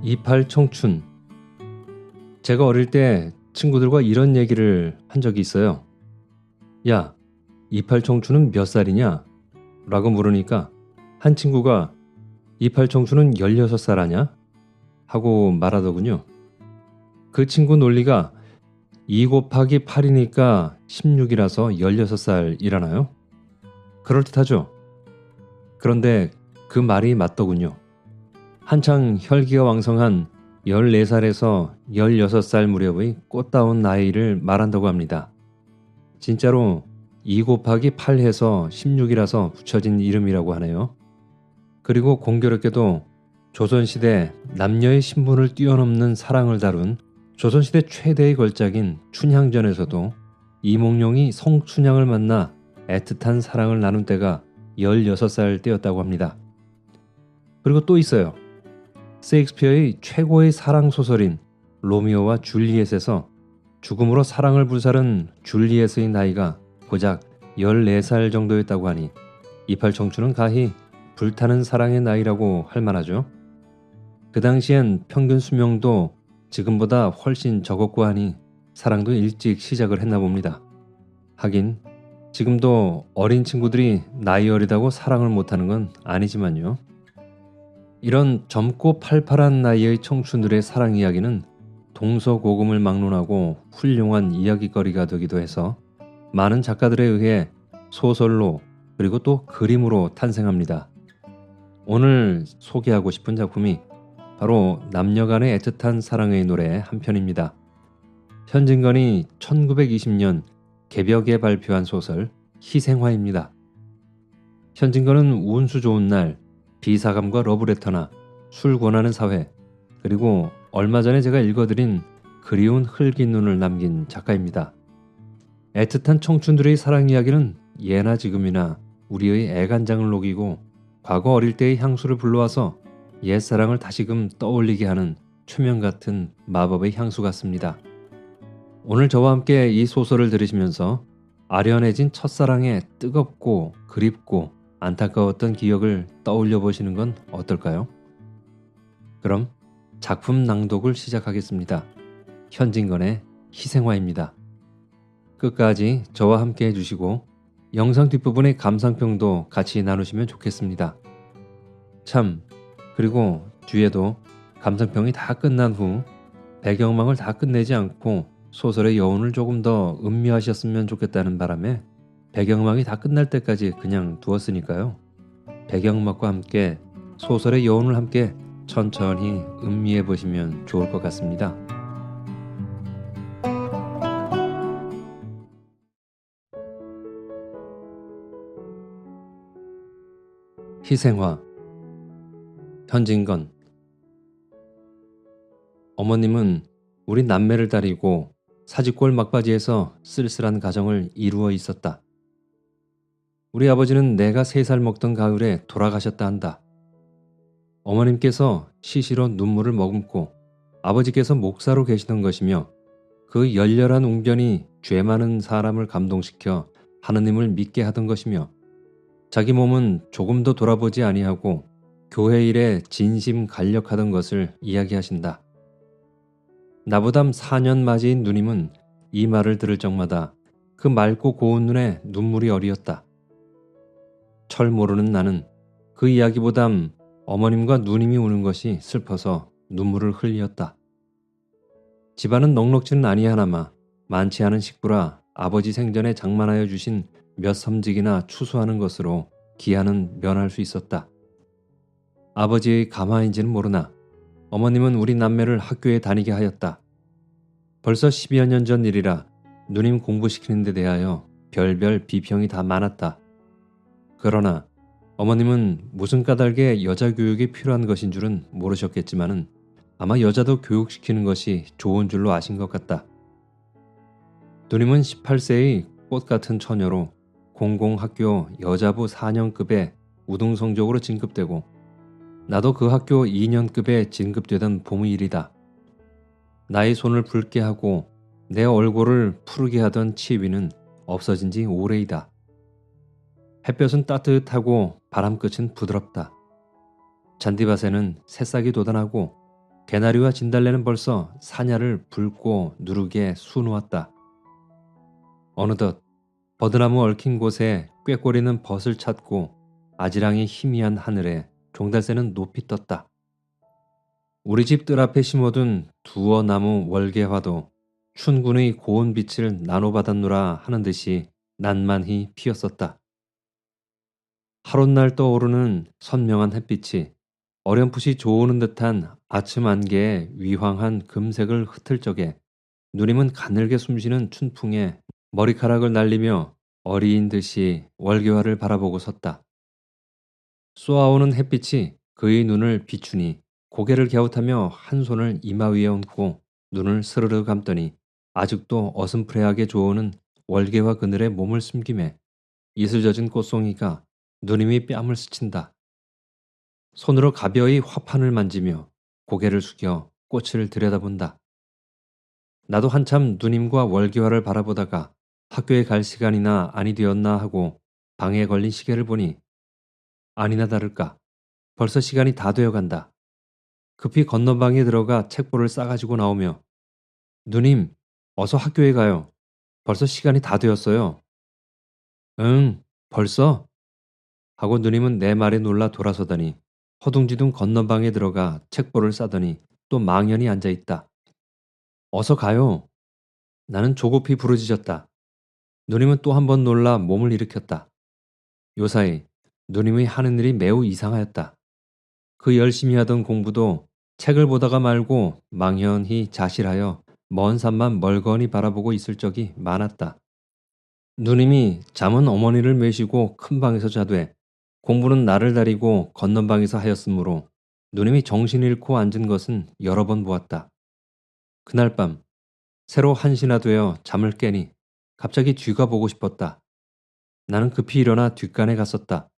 28 청춘. 제가 어릴 때 친구들과 이런 얘기를 한 적이 있어요. 야, 28 청춘은 몇 살이냐? 라고 물으니까 한 친구가 28 청춘은 16살 아냐? 하고 말하더군요. 그 친구 논리가 2 곱하기 8이니까 16이라서 16살이라나요? 그럴듯하죠. 그런데 그 말이 맞더군요. 한창 혈기가 왕성한 14살에서 16살 무렵의 꽃다운 나이를 말한다고 합니다. 진짜로 2 곱하기 8 해서 16이라서 붙여진 이름이라고 하네요. 그리고 공교롭게도 조선시대 남녀의 신분을 뛰어넘는 사랑을 다룬 조선시대 최대의 걸작인 춘향전에서도 이몽룡이 성춘향을 만나 애틋한 사랑을 나눈 때가 16살 때였다고 합니다. 그리고 또 있어요. 셰익스피어의 최고의 사랑 소설인 로미오와 줄리엣에서 죽음으로 사랑을 불사른 줄리엣의 나이가 고작 14살 정도였다고 하니 28 청춘은 가히 불타는 사랑의 나이라고 할 만하죠. 그 당시엔 평균 수명도 지금보다 훨씬 적었고 하니 사랑도 일찍 시작을 했나 봅니다. 하긴 지금도 어린 친구들이 나이 어리다고 사랑을 못하는 건 아니지만요. 이런 젊고 팔팔한 나이의 청춘들의 사랑 이야기는 동서고금을 막론하고 훌륭한 이야기거리가 되기도 해서 많은 작가들에 의해 소설로 그리고 또 그림으로 탄생합니다. 오늘 소개하고 싶은 작품이 바로 남녀간의 애틋한 사랑의 노래 한 편입니다. 현진건이 1920년 개벽에 발표한 소설 희생화입니다. 현진건은 운수 좋은 날, 비사감과 러브레터나 술 권하는 사회, 그리고 얼마 전에 제가 읽어드린 그리운 흙인 눈을 남긴 작가입니다. 애틋한 청춘들의 사랑 이야기는 예나 지금이나 우리의 애간장을 녹이고 과거 어릴 때의 향수를 불러와서 옛사랑을 다시금 떠올리게 하는 초명 같은 마법의 향수 같습니다. 오늘 저와 함께 이 소설을 들으시면서 아련해진 첫사랑의 뜨겁고 그립고 안타까웠던 기억을 떠올려 보시는 건 어떨까요? 그럼 작품 낭독을 시작하겠습니다. 현진건의 희생화입니다. 끝까지 저와 함께 해주시고 영상 뒷부분의 감상평도 같이 나누시면 좋겠습니다. 참, 그리고 뒤에도 감상평이 다 끝난 후 배경음악을 다 끝내지 않고 소설의 여운을 조금 더 음미하셨으면 좋겠다는 바람에 배경음악이 다 끝날 때까지 그냥 두었으니까요. 배경음악과 함께 소설의 여운을 함께 천천히 음미해 보시면 좋을 것 같습니다. 희생화. 현진건. 어머님은 우리 남매를 다리고 사직골 막바지에서 쓸쓸한 가정을 이루어 있었다. 우리 아버지는 내가 3살 먹던 가을에 돌아가셨다 한다. 어머님께서 시시로 눈물을 머금고 아버지께서 목사로 계시던 것이며 그 열렬한 웅변이 죄 많은 사람을 감동시켜 하느님을 믿게 하던 것이며 자기 몸은 조금도 돌아보지 아니하고 교회 일에 진심 간력하던 것을 이야기하신다. 나보다 4년 맞이인 누님은 이 말을 들을 적마다 그 맑고 고운 눈에 눈물이 어리었다. 철 모르는 나는 그 이야기보담 어머님과 누님이 우는 것이 슬퍼서 눈물을 흘렸다. 집안은 넉넉지는 아니하나마 많지 않은 식구라 아버지 생전에 장만하여 주신 몇 섬직이나 추수하는 것으로 기한은 면할 수 있었다. 아버지의 가마인지는 모르나 어머님은 우리 남매를 학교에 다니게 하였다. 벌써 10여 년 전 일이라 누님 공부시키는 데 대하여 별별 비평이 다 많았다. 그러나 어머님은 무슨 까닭에 여자 교육이 필요한 것인 줄은 모르셨겠지만은 아마 여자도 교육시키는 것이 좋은 줄로 아신 것 같다. 누님은 18세의 꽃 같은 처녀로 공공학교 여자부 4년급에 우등성적으로 진급되고 나도 그 학교 2년급에 진급되던 봄의 일이다. 나의 손을 붉게 하고 내 얼굴을 푸르게 하던 치위는 없어진 지 오래이다. 햇볕은 따뜻하고 바람끝은 부드럽다. 잔디밭에는 새싹이 돋아나고 개나리와 진달래는 벌써 사냐를 붉고 누르게 수놓았다. 어느덧 버드나무 얽힌 곳에 꾀꼬리는 벗을 찾고 아지랑이 희미한 하늘에 종달새는 높이 떴다. 우리 집 뜰 앞에 심어둔 두어나무 월계화도 춘군의 고운 빛을 나눠받았노라 하는 듯이 난만히 피었었다. 하룻날 떠오르는 선명한 햇빛이 어렴풋이 좋으는 듯한 아침 안개에 위황한 금색을 흩을 적에 누님은 가늘게 숨쉬는 춘풍에 머리카락을 날리며 어리인 듯이 월계화를 바라보고 섰다. 쏘아오는 햇빛이 그의 눈을 비추니 고개를 갸웃하며 한 손을 이마 위에 얹고 눈을 스르르 감더니 아직도 어슴푸레하게 좋아오는 월계화 그늘에 몸을 숨김에 이슬 젖은 꽃송이가 누님이 뺨을 스친다. 손으로 가벼이 화판을 만지며 고개를 숙여 꽃을 들여다본다. 나도 한참 누님과 월계화를 바라보다가 학교에 갈 시간이나 아니 되었나 하고 방에 걸린 시계를 보니 아니나 다를까 벌써 시간이 다 되어 간다. 급히 건너방에 들어가 책보를 싸가지고 나오며 누님, 어서 학교에 가요. 벌써 시간이 다 되었어요. 응, 벌써? 하고 누님은 내 말에 놀라 돌아서더니 허둥지둥 건너방에 들어가 책보를 싸더니 또 망연히 앉아있다. 어서 가요. 나는 조급히 부르짖었다. 누님은 또 한 번 놀라 몸을 일으켰다. 요사이 누님의 하는 일이 매우 이상하였다. 그 열심히 하던 공부도 책을 보다가 말고 망연히 자실하여 먼 산만 멀거니 바라보고 있을 적이 많았다. 누님이 잠은 어머니를 메시고 큰 방에서 자되 공부는 나를 다리고 건넌방에서 하였으므로 누님이 정신 잃고 앉은 것은 여러 번 보았다. 그날 밤 새로 한시나 되어 잠을 깨니 갑자기 뒤가 보고 싶었다. 나는 급히 일어나 뒷간에 갔었다.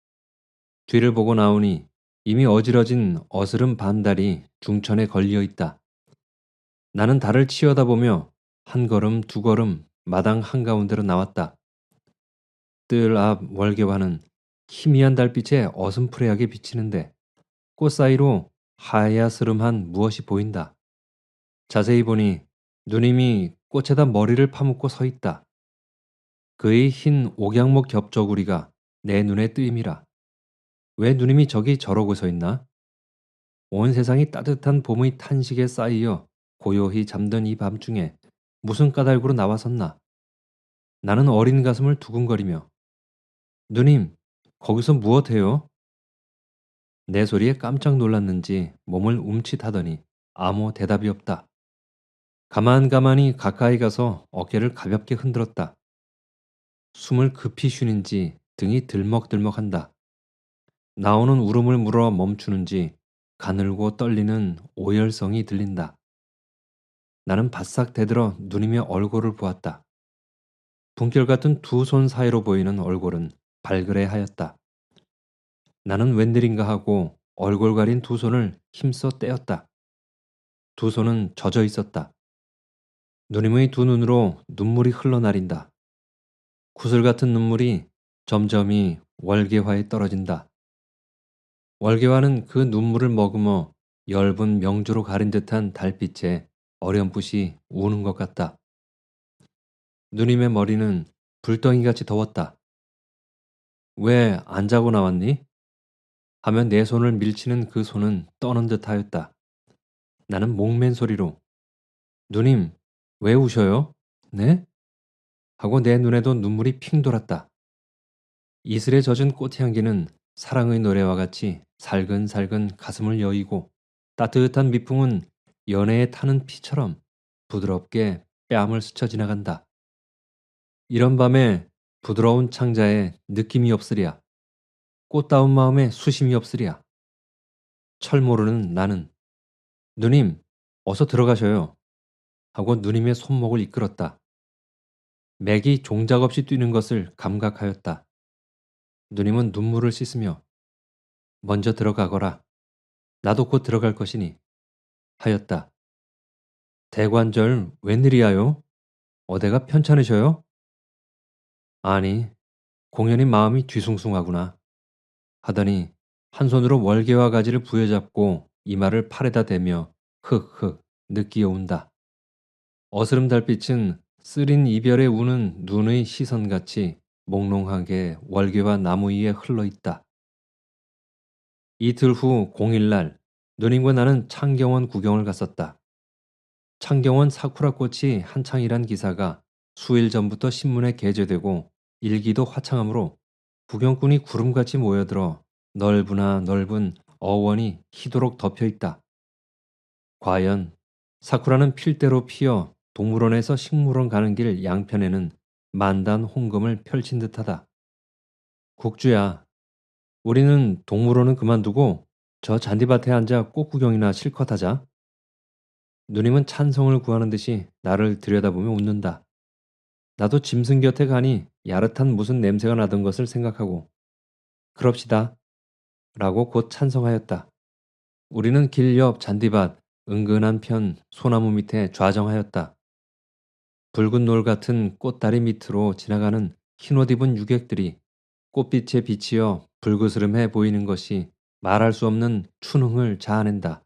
뒤를 보고 나오니 이미 어지러진 어스름 반달이 중천에 걸려 있다. 나는 달을 치어다보며 한 걸음 두 걸음 마당 한가운데로 나왔다. 뜰 앞 월계화는 희미한 달빛에 어슴푸레하게 비치는데 꽃 사이로 하야스름한 무엇이 보인다. 자세히 보니 누님이 꽃에다 머리를 파묻고 서 있다. 그의 흰 옥양목 겹저구리가 내 눈에 띄임이라. 왜 누님이 저기 저러고 서 있나? 온 세상이 따뜻한 봄의 탄식에 쌓이어 고요히 잠든 이 밤중에 무슨 까닭으로 나와섰나? 나는 어린 가슴을 두근거리며 누님, 거기서 무엇해요? 내 소리에 깜짝 놀랐는지 몸을 움칫하더니 아무 대답이 없다. 가만가만히 가까이 가서 어깨를 가볍게 흔들었다. 숨을 급히 쉬는지 등이 들먹들먹한다. 나오는 울음을 물어 멈추는지 가늘고 떨리는 오열성이 들린다. 나는 바싹 대들어 누님의 얼굴을 보았다. 분결 같은 두 손 사이로 보이는 얼굴은 발그레 하였다. 나는 웬일인가 하고 얼굴 가린 두 손을 힘써 떼었다. 두 손은 젖어 있었다. 누님의 두 눈으로 눈물이 흘러내린다. 구슬 같은 눈물이 점점이 월계화에 떨어진다. 월계화는 그 눈물을 머금어 엷은 명주로 가린 듯한 달빛에 어렴풋이 우는 것 같다. 누님의 머리는 불덩이같이 더웠다. 왜 안 자고 나왔니? 하며 내 손을 밀치는 그 손은 떠는 듯 하였다. 나는 목맨 소리로 누님, 왜 우셔요? 네? 하고 내 눈에도 눈물이 핑 돌았다. 이슬에 젖은 꽃향기는 사랑의 노래와 같이 살근살근 가슴을 여이고 따뜻한 미풍은 연애에 타는 피처럼 부드럽게 뺨을 스쳐 지나간다. 이런 밤에 부드러운 창자에 느낌이 없으랴. 꽃다운 마음에 수심이 없으랴. 철 모르는 나는 누님, 어서 들어가셔요. 하고 누님의 손목을 이끌었다. 맥이 종작 없이 뛰는 것을 감각하였다. 누님은 눈물을 씻으며 먼저 들어가거라. 나도 곧 들어갈 것이니 하였다. 대관절 웬일이야요? 어대가 편찮으셔요? 아니, 공연히 마음이 뒤숭숭하구나. 하더니 한 손으로 월계화 가지를 부여잡고 이마를 팔에다 대며 흑흑 느끼어 온다. 어스름 달빛은 쓰린 이별에 우는 눈의 시선같이 몽롱하게 월계와 나무 위에 흘러있다. 이틀 후 공일날 누님과 나는 창경원 구경을 갔었다. 창경원 사쿠라 꽃이 한창이란 기사가 수일 전부터 신문에 게재되고 일기도 화창하므로 구경꾼이 구름같이 모여들어 넓으나 넓은 어원이 희도록 덮여있다. 과연 사쿠라는 필대로 피어 동물원에서 식물원 가는 길 양편에는 만단 홍금을 펼친 듯하다. 국주야, 우리는 동물원은 그만두고 저 잔디밭에 앉아 꽃 구경이나 실컷 하자. 누님은 찬성을 구하는 듯이 나를 들여다보며 웃는다. 나도 짐승 곁에 가니 야릇한 무슨 냄새가 나던 것을 생각하고 그럽시다. 라고 곧 찬성하였다. 우리는 길 옆 잔디밭 은근한 편 소나무 밑에 좌정하였다. 붉은 놀 같은 꽃다리 밑으로 지나가는 흰옷 입은 유객들이 꽃빛에 비치어 불그스름해 보이는 것이 말할 수 없는 춘흥을 자아낸다.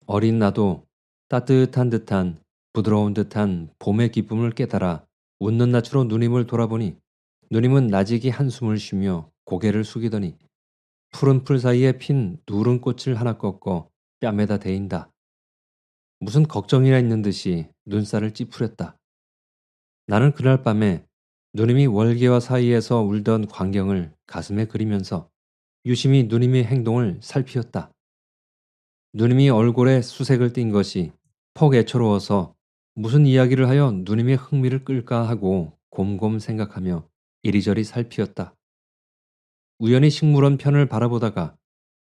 어린 나도 따뜻한 듯한 부드러운 듯한 봄의 기쁨을 깨달아 웃는 낯으로 누님을 돌아보니 누님은 나직이 한숨을 쉬며 고개를 숙이더니 푸른 풀 사이에 핀 누른 꽃을 하나 꺾어 뺨에다 대인다. 무슨 걱정이나 있는 듯이 눈살을 찌푸렸다. 나는 그날 밤에 누님이 월계와 사이에서 울던 광경을 가슴에 그리면서 유심히 누님의 행동을 살피었다. 누님이 얼굴에 수색을 띈 것이 퍽 애처로워서 무슨 이야기를 하여 누님의 흥미를 끌까 하고 곰곰 생각하며 이리저리 살피었다. 우연히 식물원 편을 바라보다가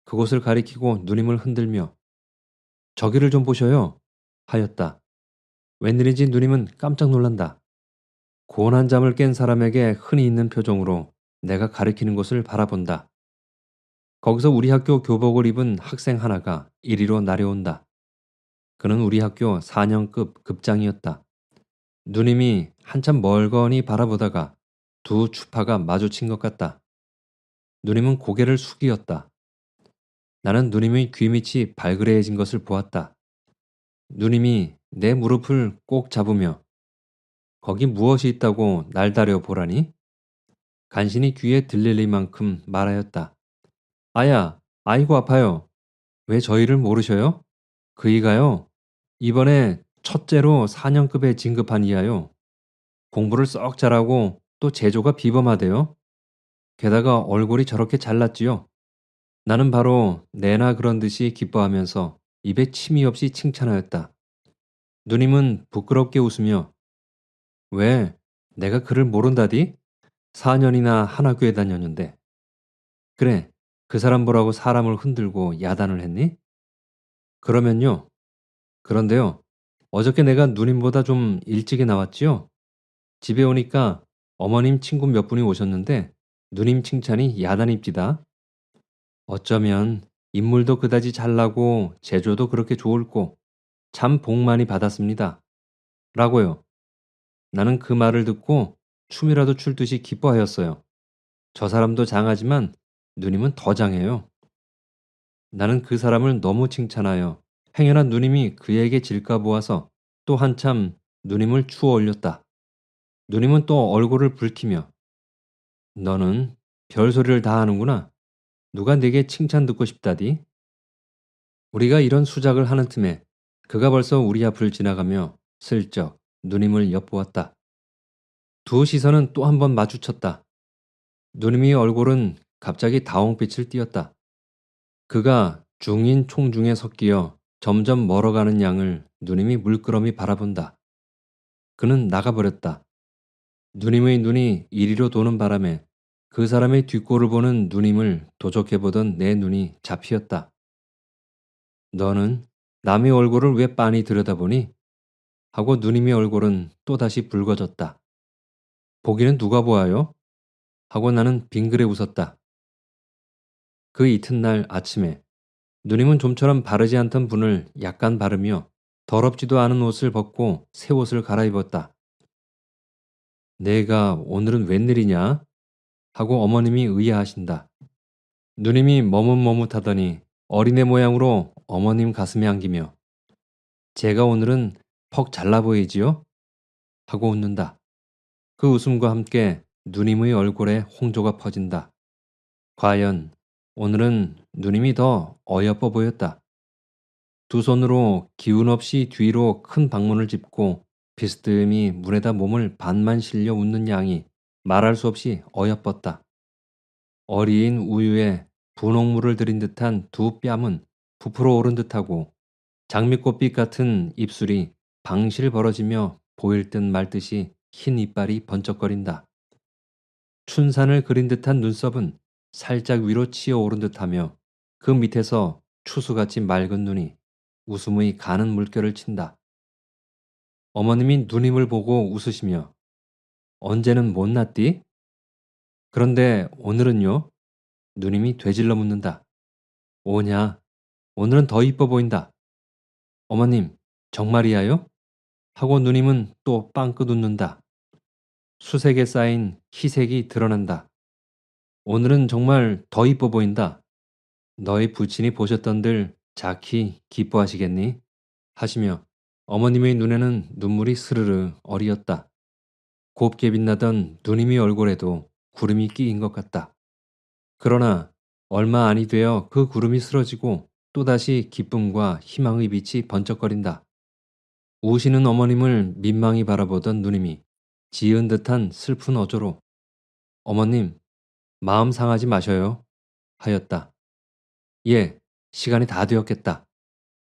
그곳을 가리키고 누님을 흔들며 저기를 좀 보셔요 하였다. 웬일인지 누님은 깜짝 놀란다. 고운한 잠을 깬 사람에게 흔히 있는 표정으로 내가 가리키는 곳을 바라본다. 거기서 우리 학교 교복을 입은 학생 하나가 이리로 나려온다. 그는 우리 학교 4년급 급장이었다. 누님이 한참 멀거니 바라보다가 두 추파가 마주친 것 같다. 누님은 고개를 숙이었다. 나는 누님의 귀밑이 발그레해진 것을 보았다. 누님이 내 무릎을 꼭 잡으며 거기 무엇이 있다고 날다려 보라니? 간신히 귀에 들릴 만큼 말하였다. 아야, 아이고 아파요. 왜 저희를 모르셔요? 그이가요. 이번에 첫째로 4년급에 진급한 이하요. 공부를 썩 잘하고 또 재조가 비범하대요. 게다가 얼굴이 저렇게 잘났지요. 나는 바로 내나 그런 듯이 기뻐하면서 입에 침이 없이 칭찬하였다. 누님은 부끄럽게 웃으며 왜 내가 그를 모른다디? 4년이나 한 학교에 다녔는데. 그래, 그 사람 보라고 사람을 흔들고 야단을 했니? 그러면요. 그런데요. 어저께 내가 누님보다 좀 일찍이 나왔지요? 집에 오니까 어머님 친구 몇 분이 오셨는데 누님 칭찬이 야단입디다. 어쩌면 인물도 그다지 잘나고 제조도 그렇게 좋을꼬 참 복 많이 받았습니다. 라고요. 나는 그 말을 듣고 춤이라도 출 듯이 기뻐하였어요. 저 사람도 장하지만 누님은 더 장해요. 나는 그 사람을 너무 칭찬하여 행여나 누님이 그에게 질까 보아서 또 한참 누님을 추어 올렸다. 누님은 또 얼굴을 붉히며 너는 별소리를 다 하는구나. 누가 내게 칭찬 듣고 싶다디? 우리가 이런 수작을 하는 틈에 그가 벌써 우리 앞을 지나가며 슬쩍 누님을 엿보았다. 두 시선은 또 한 번 마주쳤다. 누님의 얼굴은 갑자기 다홍빛을 띠었다. 그가 중인 총중에 섞여 점점 멀어가는 양을 누님이 물끄러미 바라본다. 그는 나가버렸다. 누님의 눈이 이리로 도는 바람에 그 사람의 뒷골을 보는 누님을 도적해보던 내 눈이 잡히었다. 너는 남의 얼굴을 왜 빤히 들여다보니? 하고 누님의 얼굴은 또다시 붉어졌다. 보기는 누가 보아요? 하고 나는 빙그레 웃었다. 그 이튿날 아침에 누님은 좀처럼 바르지 않던 분을 약간 바르며 더럽지도 않은 옷을 벗고 새 옷을 갈아입었다. 내가 오늘은 웬일이냐? 하고 어머님이 의아하신다. 누님이 머뭇머뭇하더니 어린애 모양으로 어머님 가슴에 안기며 제가 오늘은 퍽 잘나 보이지요? 하고 웃는다. 그 웃음과 함께 누님의 얼굴에 홍조가 퍼진다. 과연 오늘은 누님이 더 어여뻐 보였다. 두 손으로 기운 없이 뒤로 큰 방문을 짚고 비스듬히 문에다 몸을 반만 실려 웃는 양이 말할 수 없이 어여뻤다. 어리인 우유에 분홍물을 들인 듯한 두 뺨은 부풀어 오른 듯하고 장미꽃빛 같은 입술이 방실 벌어지며 보일 듯 말 듯이 흰 이빨이 번쩍거린다. 춘산을 그린 듯한 눈썹은 살짝 위로 치어 오른 듯하며 그 밑에서 추수같이 맑은 눈이 웃음의 가는 물결을 친다. 어머님이 누님을 보고 웃으시며 언제는 못났디? 그런데 오늘은요? 누님이 되질러 묻는다. 오냐? 오늘은 더 이뻐 보인다. 어머님, 정말이야요? 하고 누님은 또 빵긋 웃는다. 수색에 쌓인 희색이 드러난다. 오늘은 정말 더 이뻐 보인다. 너희 부친이 보셨던들 자키 기뻐하시겠니? 하시며 어머님의 눈에는 눈물이 스르르 어리었다. 곱게 빛나던 누님의 얼굴에도 구름이 끼인 것 같다. 그러나 얼마 안이 되어 그 구름이 쓰러지고 또다시 기쁨과 희망의 빛이 번쩍거린다. 우시는 어머님을 민망히 바라보던 누님이 지은 듯한 슬픈 어조로 어머님, 마음 상하지 마셔요. 하였다. 예, 시간이 다 되었겠다.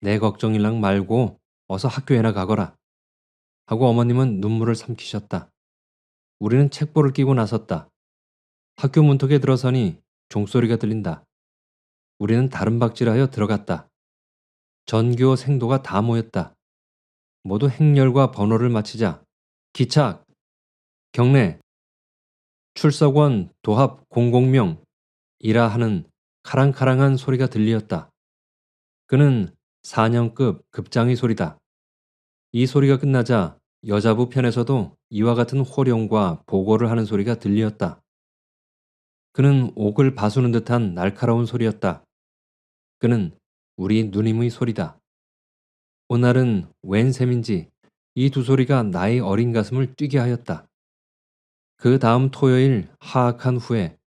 내 걱정일랑 말고 어서 학교에나 가거라. 하고 어머님은 눈물을 삼키셨다. 우리는 책보를 끼고 나섰다. 학교 문턱에 들어서니 종소리가 들린다. 우리는 다른 박질하여 들어갔다. 전교 생도가 다 모였다. 모두 행렬과 번호를 마치자 기착, 경례, 출석원 도합 공공명 이라 하는 카랑카랑한 소리가 들리었다. 그는 4년급 급장의 소리다. 이 소리가 끝나자 여자부 편에서도 이와 같은 호령과 보고를 하는 소리가 들리었다. 그는 옥을 바수는 듯한 날카로운 소리였다. 그는 우리 누님의 소리다. 오늘은 웬 셈인지 이 두 소리가 나의 어린 가슴을 뛰게 하였다. 그 다음 토요일 하악한 후에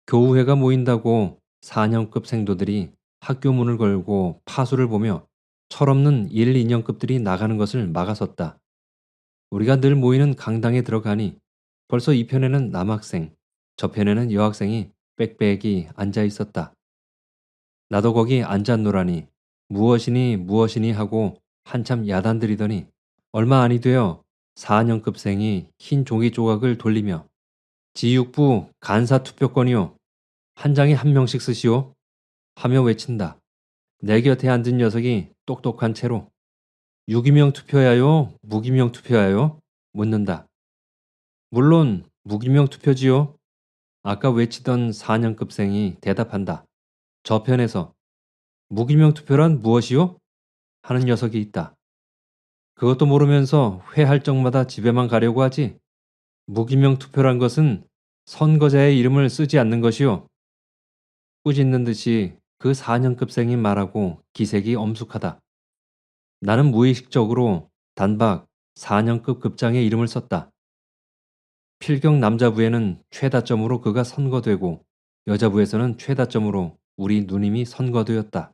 교우회가 모인다고 4년급 생도들이 학교 문을 걸고 파수를 보며 철없는 1, 2년급들이 나가는 것을 막아섰다. 우리가 늘 모이는 강당에 들어가니 벌써 이 편에는 남학생, 저 편에는 여학생이 빽빽이 앉아 있었다. 나도 거기 앉았노라니 무엇이니 무엇이니 하고 한참 야단들이더니 얼마 안이 되어 4년급생이 흰 종이 조각을 돌리며 지육부 간사 투표권이요. 한 장에 한 명씩 쓰시오. 하며 외친다. 내 곁에 앉은 녀석이 똑똑한 채로 유기명 투표야요? 무기명 투표야요? 묻는다. 물론 무기명 투표지요. 아까 외치던 4년급생이 대답한다. 저편에서 무기명 투표란 무엇이요? 하는 녀석이 있다. 그것도 모르면서 회할 적마다 집에만 가려고 하지. 무기명 투표란 것은 선거자의 이름을 쓰지 않는 것이요. 꾸짖는 듯이 그 4년급생이 말하고 기색이 엄숙하다. 나는 무의식적으로 단박 4년급 급장의 이름을 썼다. 필경 남자부에는 최다점으로 그가 선거되고 여자부에서는 최다점으로 우리 누님이 선거되었다.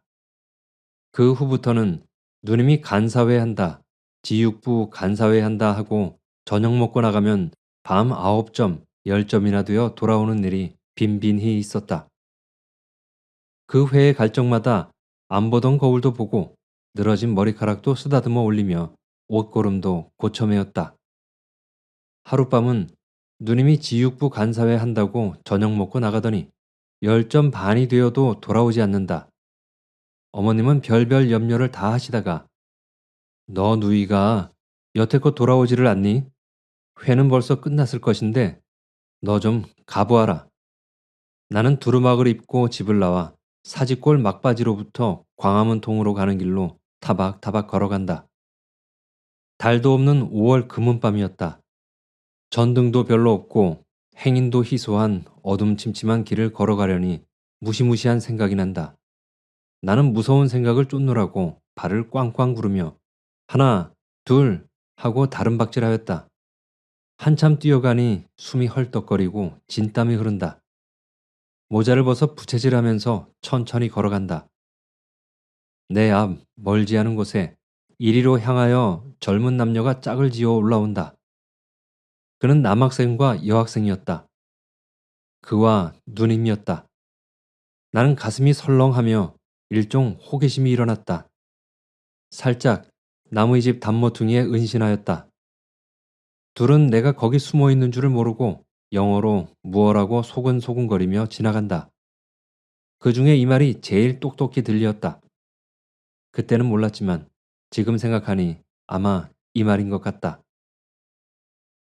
그 후부터는 누님이 간사회 한다, 지육부 간사회 한다 하고 저녁 먹고 나가면 밤 9점, 10점이나 되어 돌아오는 일이 빈빈히 있었다. 그 회에 갈 적마다 안 보던 거울도 보고 늘어진 머리카락도 쓰다듬어 올리며 옷고름도 고쳐매었다. 하룻밤은 누님이 지육부 간사회 한다고 저녁 먹고 나가더니 10점 반이 되어도 돌아오지 않는다. 어머님은 별별 염려를 다 하시다가 너 누이가 여태껏 돌아오지를 않니? 회는 벌써 끝났을 것인데 너 좀 가보아라. 나는 두루마기를 입고 집을 나와 사지골 막바지로부터 광화문 통으로 가는 길로 타박타박 걸어간다. 달도 없는 5월 금은밤이었다. 전등도 별로 없고 행인도 희소한 어둠침침한 길을 걸어가려니 무시무시한 생각이 난다. 나는 무서운 생각을 쫓느라고 발을 꽝꽝 구르며 하나, 둘 하고 다름박질하였다. 한참 뛰어가니 숨이 헐떡거리고 진땀이 흐른다. 모자를 벗어 부채질하면서 천천히 걸어간다. 내 앞 멀지 않은 곳에 이리로 향하여 젊은 남녀가 짝을 지어 올라온다. 그는 남학생과 여학생이었다. 그와 누님이었다. 나는 가슴이 설렁하며 일종 호기심이 일어났다. 살짝 나무의 집 단모퉁이에 은신하였다. 둘은 내가 거기 숨어 있는 줄을 모르고 영어로 무어라고 소근소근거리며 지나간다. 그 중에 이 말이 제일 똑똑히 들렸다. 그때는 몰랐지만 지금 생각하니 아마 이 말인 것 같다.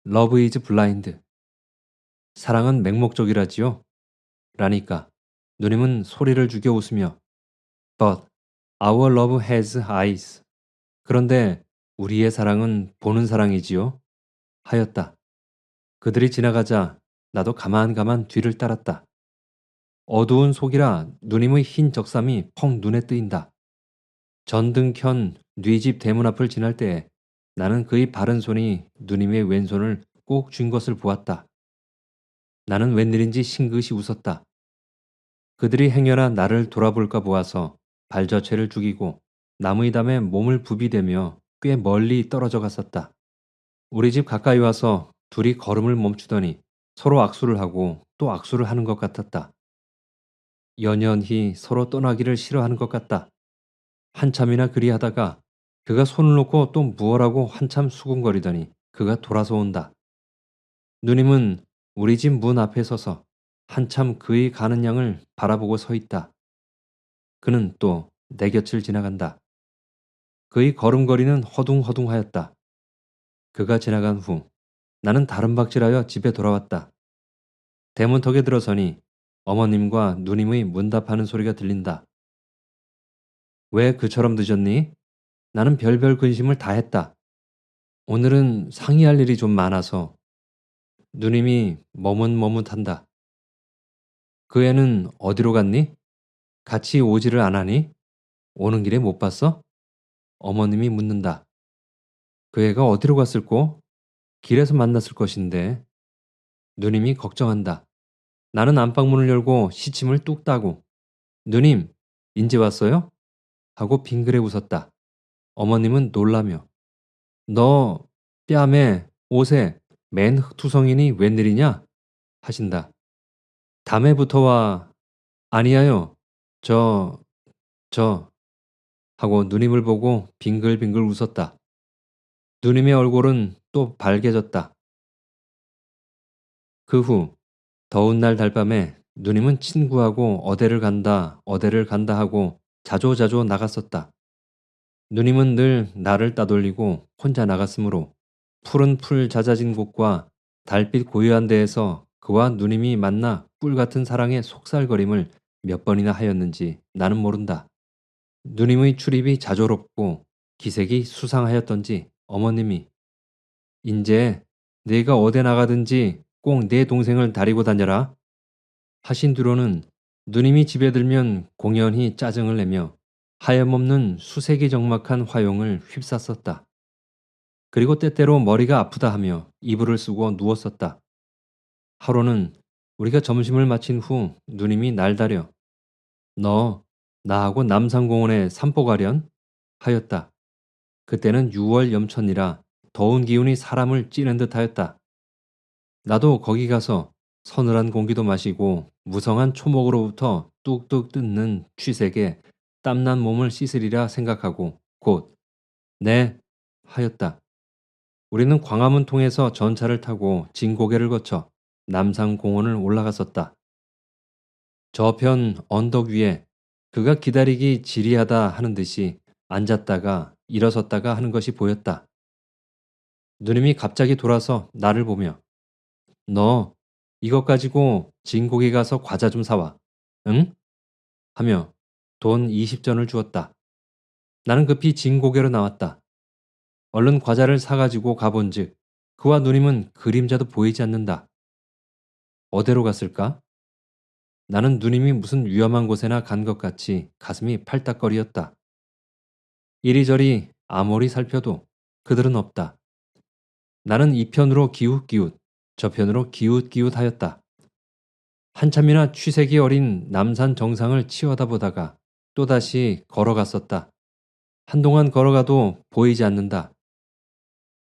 Love is blind. 사랑은 맹목적이라지요. 라니까 누님은 소리를 죽여 웃으며 But our love has eyes. 그런데 우리의 사랑은 보는 사랑이지요. 하였다. 그들이 지나가자 나도 가만가만 뒤를 따랐다. 어두운 속이라 누님의 흰 적삼이 펑 눈에 뜨인다. 전등 켠 뉘집 대문 앞을 지날 때에 나는 그의 바른 손이 누님의 왼손을 꼭 쥔 것을 보았다. 나는 웬일인지 싱긋이 웃었다. 그들이 행여나 나를 돌아볼까 보아서 발자취를 죽이고 나무의 담에 몸을 부비대며 꽤 멀리 떨어져 갔었다. 우리 집 가까이 와서 둘이 걸음을 멈추더니 서로 악수를 하고 또 악수를 하는 것 같았다. 연연히 서로 떠나기를 싫어하는 것 같다. 한참이나 그리하다가 그가 손을 놓고 또 무엇라고 한참 수군거리더니 그가 돌아서 온다. 누님은 우리 집 문 앞에 서서 한참 그의 가는 양을 바라보고 서 있다. 그는 또 내 곁을 지나간다. 그의 걸음걸이는 허둥허둥하였다. 그가 지나간 후 나는 다름박질하여 집에 돌아왔다. 대문턱에 들어서니 어머님과 누님의 문답하는 소리가 들린다. 왜 그처럼 늦었니? 나는 별별 근심을 다 했다. 오늘은 상의할 일이 좀 많아서. 누님이 머뭇머뭇한다. 그 애는 어디로 갔니? 같이 오지를 않았니? 오는 길에 못 봤어? 어머님이 묻는다. 그 애가 어디로 갔을꼬? 길에서 만났을 것인데. 누님이 걱정한다. 나는 안방문을 열고 시침을 뚝 따고 누님, 인제 왔어요? 하고 빙그레 웃었다. 어머님은 놀라며 너 뺨에 옷에 맨 흙투성이니 웬일이냐? 하신다. 담에 붙어와 아니야요. 저 하고 누님을 보고 빙글빙글 웃었다. 누님의 얼굴은 또 밝아졌다. 그 후 더운 날 달밤에 누님은 친구하고 어대를 간다 하고 자조자조 나갔었다. 누님은 늘 나를 따돌리고 혼자 나갔으므로 푸른 풀 잦아진 곳과 달빛 고요한 데에서 그와 누님이 만나 꿀 같은 사랑의 속살거림을 몇 번이나 하였는지 나는 모른다. 누님의 출입이 자조롭고 기색이 수상하였던지 어머님이 인제 네가 어디 나가든지 꼭 내 동생을 다리고 다녀라 하신 뒤로는 누님이 집에 들면 공연히 짜증을 내며 하염없는 수색이 적막한 화용을 휩쌌었다. 그리고 때때로 머리가 아프다 하며 이불을 쓰고 누웠었다. 하루는 우리가 점심을 마친 후 누님이 날다려 너 나하고 남산공원에 산보 가련? 하였다. 그때는 6월 염천이라 더운 기운이 사람을 찌는 듯 하였다. 나도 거기 가서 서늘한 공기도 마시고 무성한 초목으로부터 뚝뚝 뜯는 취색에 땀난 몸을 씻으리라 생각하고 곧 네 하였다. 우리는 광화문 통해서 전차를 타고 진고개를 거쳐 남산공원을 올라갔었다. 저편 언덕 위에 그가 기다리기 지리하다 하는 듯이 앉았다가 일어섰다가 하는 것이 보였다. 누님이 갑자기 돌아서 나를 보며 너 이것 가지고 진고기 가서 과자 좀 사와. 응? 하며 돈 20전을 주었다. 나는 급히 진고개로 나왔다. 얼른 과자를 사가지고 가본즉 그와 누님은 그림자도 보이지 않는다. 어디로 갔을까? 나는 누님이 무슨 위험한 곳에나 간 것 같이 가슴이 팔딱거리었다. 이리저리 아무리 살펴도 그들은 없다. 나는 이 편으로 기웃기웃, 저 편으로 기웃기웃하였다. 한참이나 취색이 어린 남산 정상을 치어다보다가 또다시 걸어갔었다. 한동안 걸어가도 보이지 않는다.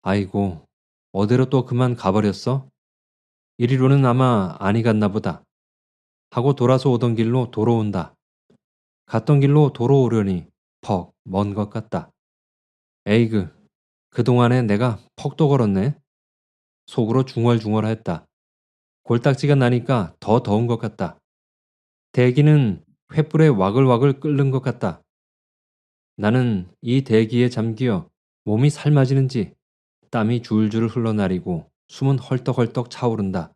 아이고, 어디로 또 그만 가버렸어? 이리로는 아마 아니 갔나 보다. 하고 돌아서 오던 길로 돌아온다. 갔던 길로 돌아오려니 퍽 먼 것 같다. 에이그, 그동안에 내가 퍽도 걸었네. 속으로 중얼중얼하였다. 골딱지가 나니까 더 더운 것 같다. 대기는 횃불에 와글와글 끓는 것 같다. 나는 이 대기에 잠기어 몸이 삶아지는지 땀이 줄줄 흘러내리고 숨은 헐떡헐떡 차오른다.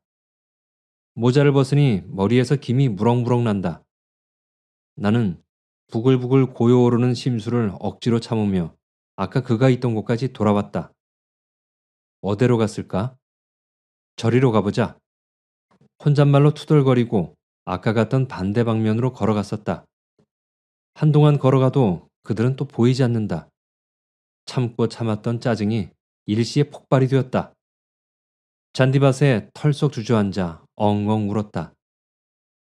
모자를 벗으니 머리에서 김이 무럭무럭 난다. 나는 부글부글 고요오르는 심수를 억지로 참으며 아까 그가 있던 곳까지 돌아왔다. 어디로 갔을까? 저리로 가보자. 혼잣말로 투덜거리고 아까 갔던 반대 방면으로 걸어갔었다. 한동안 걸어가도 그들은 또 보이지 않는다. 참고 참았던 짜증이 일시에 폭발이 되었다. 잔디밭에 털썩 주저앉아 엉엉 울었다.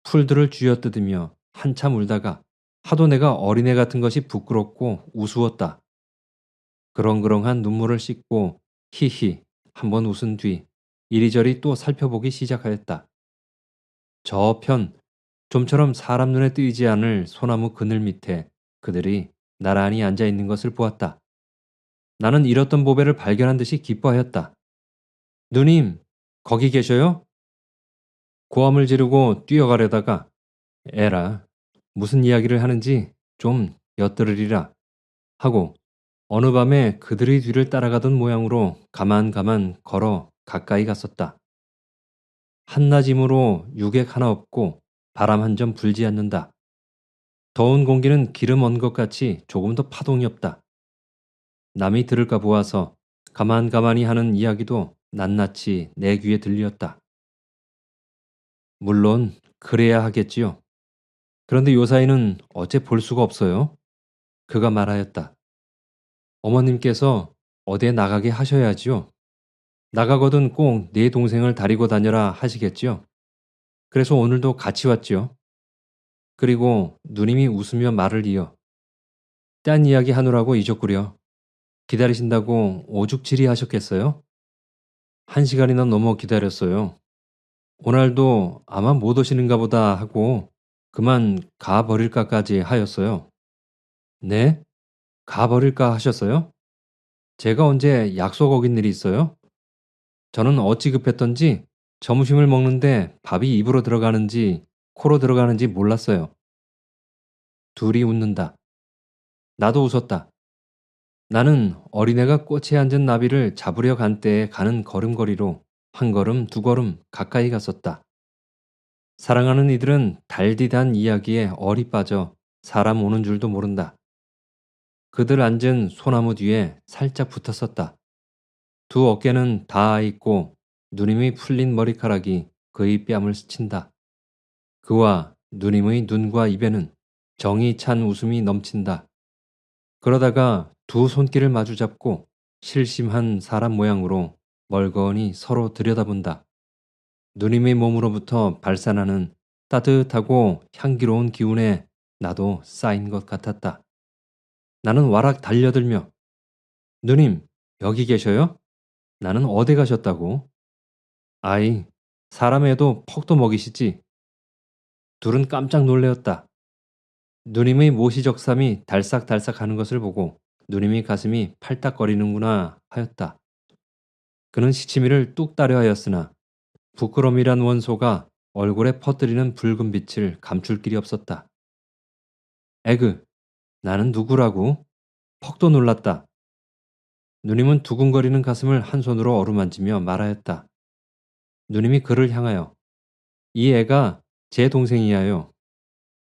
풀들을 쥐어뜯으며 한참 울다가 하도 내가 어린애 같은 것이 부끄럽고 우스웠다. 그렁그렁한 눈물을 씻고 히히 한번 웃은 뒤 이리저리 또 살펴보기 시작하였다. 저편 좀처럼 사람 눈에 띄지 않을 소나무 그늘 밑에 그들이 나란히 앉아 있는 것을 보았다. 나는 잃었던 보배를 발견한 듯이 기뻐하였다. 누님, 거기 계셔요? 고함을 지르고 뛰어가려다가 에라, 무슨 이야기를 하는지 좀 엿들으리라 하고 어느 밤에 그들의 뒤를 따라가던 모양으로 가만 걸어 가까이 갔었다. 한낮이므로 유객 하나 없고 바람 한 점 불지 않는다. 더운 공기는 기름 언 것 같이 조금 더 파동이 없다. 남이 들을까 보아서 가만히 하는 이야기도 낱낱이 내 귀에 들렸다. 물론 그래야 하겠지요. 그런데 요사이는 어째 볼 수가 없어요? 그가 말하였다. 어머님께서 어디에 나가게 하셔야지요. 나가거든 꼭 네 동생을 다리고 다녀라 하시겠지요. 그래서 오늘도 같이 왔지요. 그리고 누님이 웃으며 말을 이어 딴 이야기 하느라고 잊었구려. 기다리신다고 오죽지리 하셨겠어요? 1시간이나 넘어 기다렸어요. 오늘도 아마 못 오시는가 보다 하고 그만 가버릴까까지 하였어요. 네? 가버릴까 하셨어요? 제가 언제 약속 어긴 일이 있어요? 저는 어찌 급했던지 점심을 먹는데 밥이 입으로 들어가는지 코로 들어가는지 몰랐어요. 둘이 웃는다. 나도 웃었다. 나는 어린애가 꽃에 앉은 나비를 잡으려 간 때에 가는 걸음걸이로 한 걸음 두 걸음 가까이 갔었다. 사랑하는 이들은 달디단 이야기에 얼이 빠져 사람 오는 줄도 모른다. 그들 앉은 소나무 뒤에 살짝 붙었었다. 두 어깨는 닿아 있고 누님의 풀린 머리카락이 그의 뺨을 스친다. 그와 누님의 눈과 입에는 정이 찬 웃음이 넘친다. 그러다가 두 손길을 마주잡고 실심한 사람 모양으로 멀거니 서로 들여다본다. 누님의 몸으로부터 발산하는 따뜻하고 향기로운 기운에 나도 쌓인 것 같았다. 나는 와락 달려들며 누님 여기 계셔요? 나는 어디 가셨다고? 아이 사람에도 퍽도 먹이시지. 둘은 깜짝 놀래었다. 누님의 모시적삼이 달싹달싹 하는 것을 보고 누님의 가슴이 팔딱거리는구나 하였다. 그는 시치미를 뚝 따려 하였으나 부끄럼이란 원소가 얼굴에 퍼뜨리는 붉은 빛을 감출 길이 없었다. 에그, 나는 누구라고? 퍽도 놀랐다. 누님은 두근거리는 가슴을 한 손으로 어루만지며 말하였다. 누님이 그를 향하여 이 애가 제 동생이야요.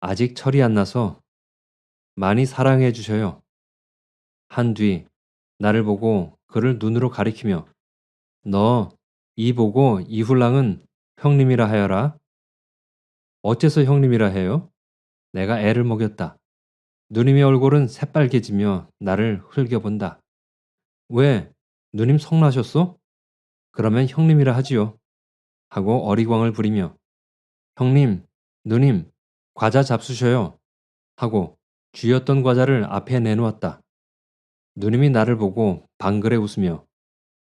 아직 철이 안 나서 많이 사랑해 주셔요. 한 뒤 나를 보고 그를 눈으로 가리키며 너 이 보고 이훌랑은 형님이라 하여라. 어째서 형님이라 해요? 내가 애를 먹였다. 누님의 얼굴은 새빨개지며 나를 흘겨본다. 왜? 누님 성나셨어? 그러면 형님이라 하지요. 하고 어리광을 부리며 형님, 누님, 과자 잡수셔요. 하고 쥐었던 과자를 앞에 내놓았다. 누님이 나를 보고 방글에 웃으며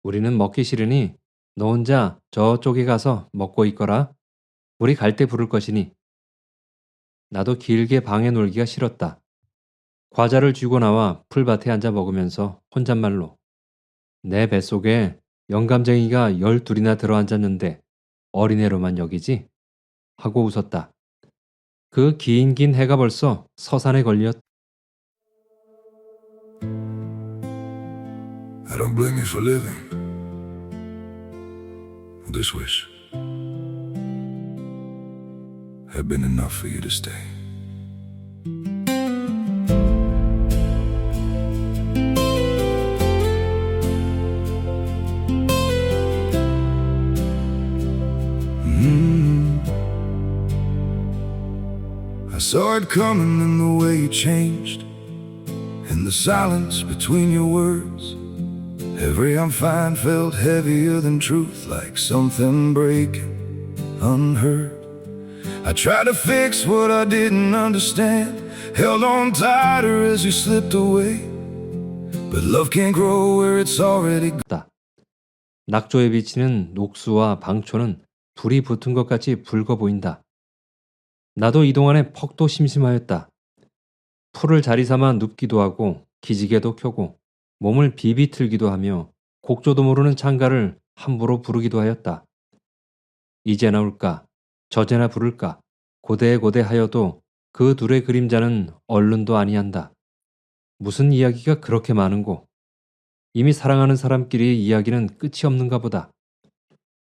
우리는 먹기 싫으니 너 혼자 저쪽에 가서 먹고 있거라. 우리 갈 때 부를 것이니. 나도 길게 방에 놀기가 싫었다. 과자를 쥐고 나와 풀밭에 앉아 먹으면서 혼잣말로 내 뱃속에 영감쟁이가 12이나 들어앉았는데 어린애로만 여기지? 하고 웃었다. 그 긴 해가 벌써 서산에 걸렸다. I don't blame you for living this wish had been enough for you to stay. I saw it coming in the way you changed, in the silence between your words. Every I'm fine felt heavier than truth, like something breaking unheard. I tried to fix what I didn't understand, held on tighter as you slipped away. But love can't grow where it's already gone. 낙조에 비치는 녹수와 방초는 불이 붙은 것 같이 붉어 보인다. 나도 이동안에 퍽도 심심하였다. 풀을 자리 삼아 눕기도 하고 기지개도 켜고 몸을 비비틀기도 하며 곡조도 모르는 창가를 함부로 부르기도 하였다. 이제나 울까 저제나 부를까 고대하여도 그 둘의 그림자는 얼른도 아니한다. 무슨 이야기가 그렇게 많은고. 이미 사랑하는 사람끼리의 이야기는 끝이 없는가 보다.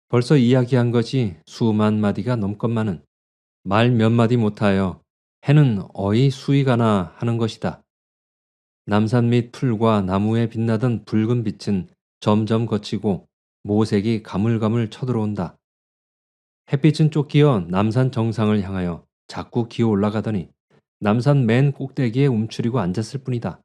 벌써 이야기한 것이 수만 마디가 넘건만은 말 몇 마디 못하여 해는 어이 수위가나 하는 것이다. 남산 밑 풀과 나무에 빛나던 붉은 빛은 점점 거치고 모색이 가물가물 쳐들어온다. 햇빛은 쫓기어 남산 정상을 향하여 자꾸 기어 올라가더니 남산 맨 꼭대기에 움츠리고 앉았을 뿐이다.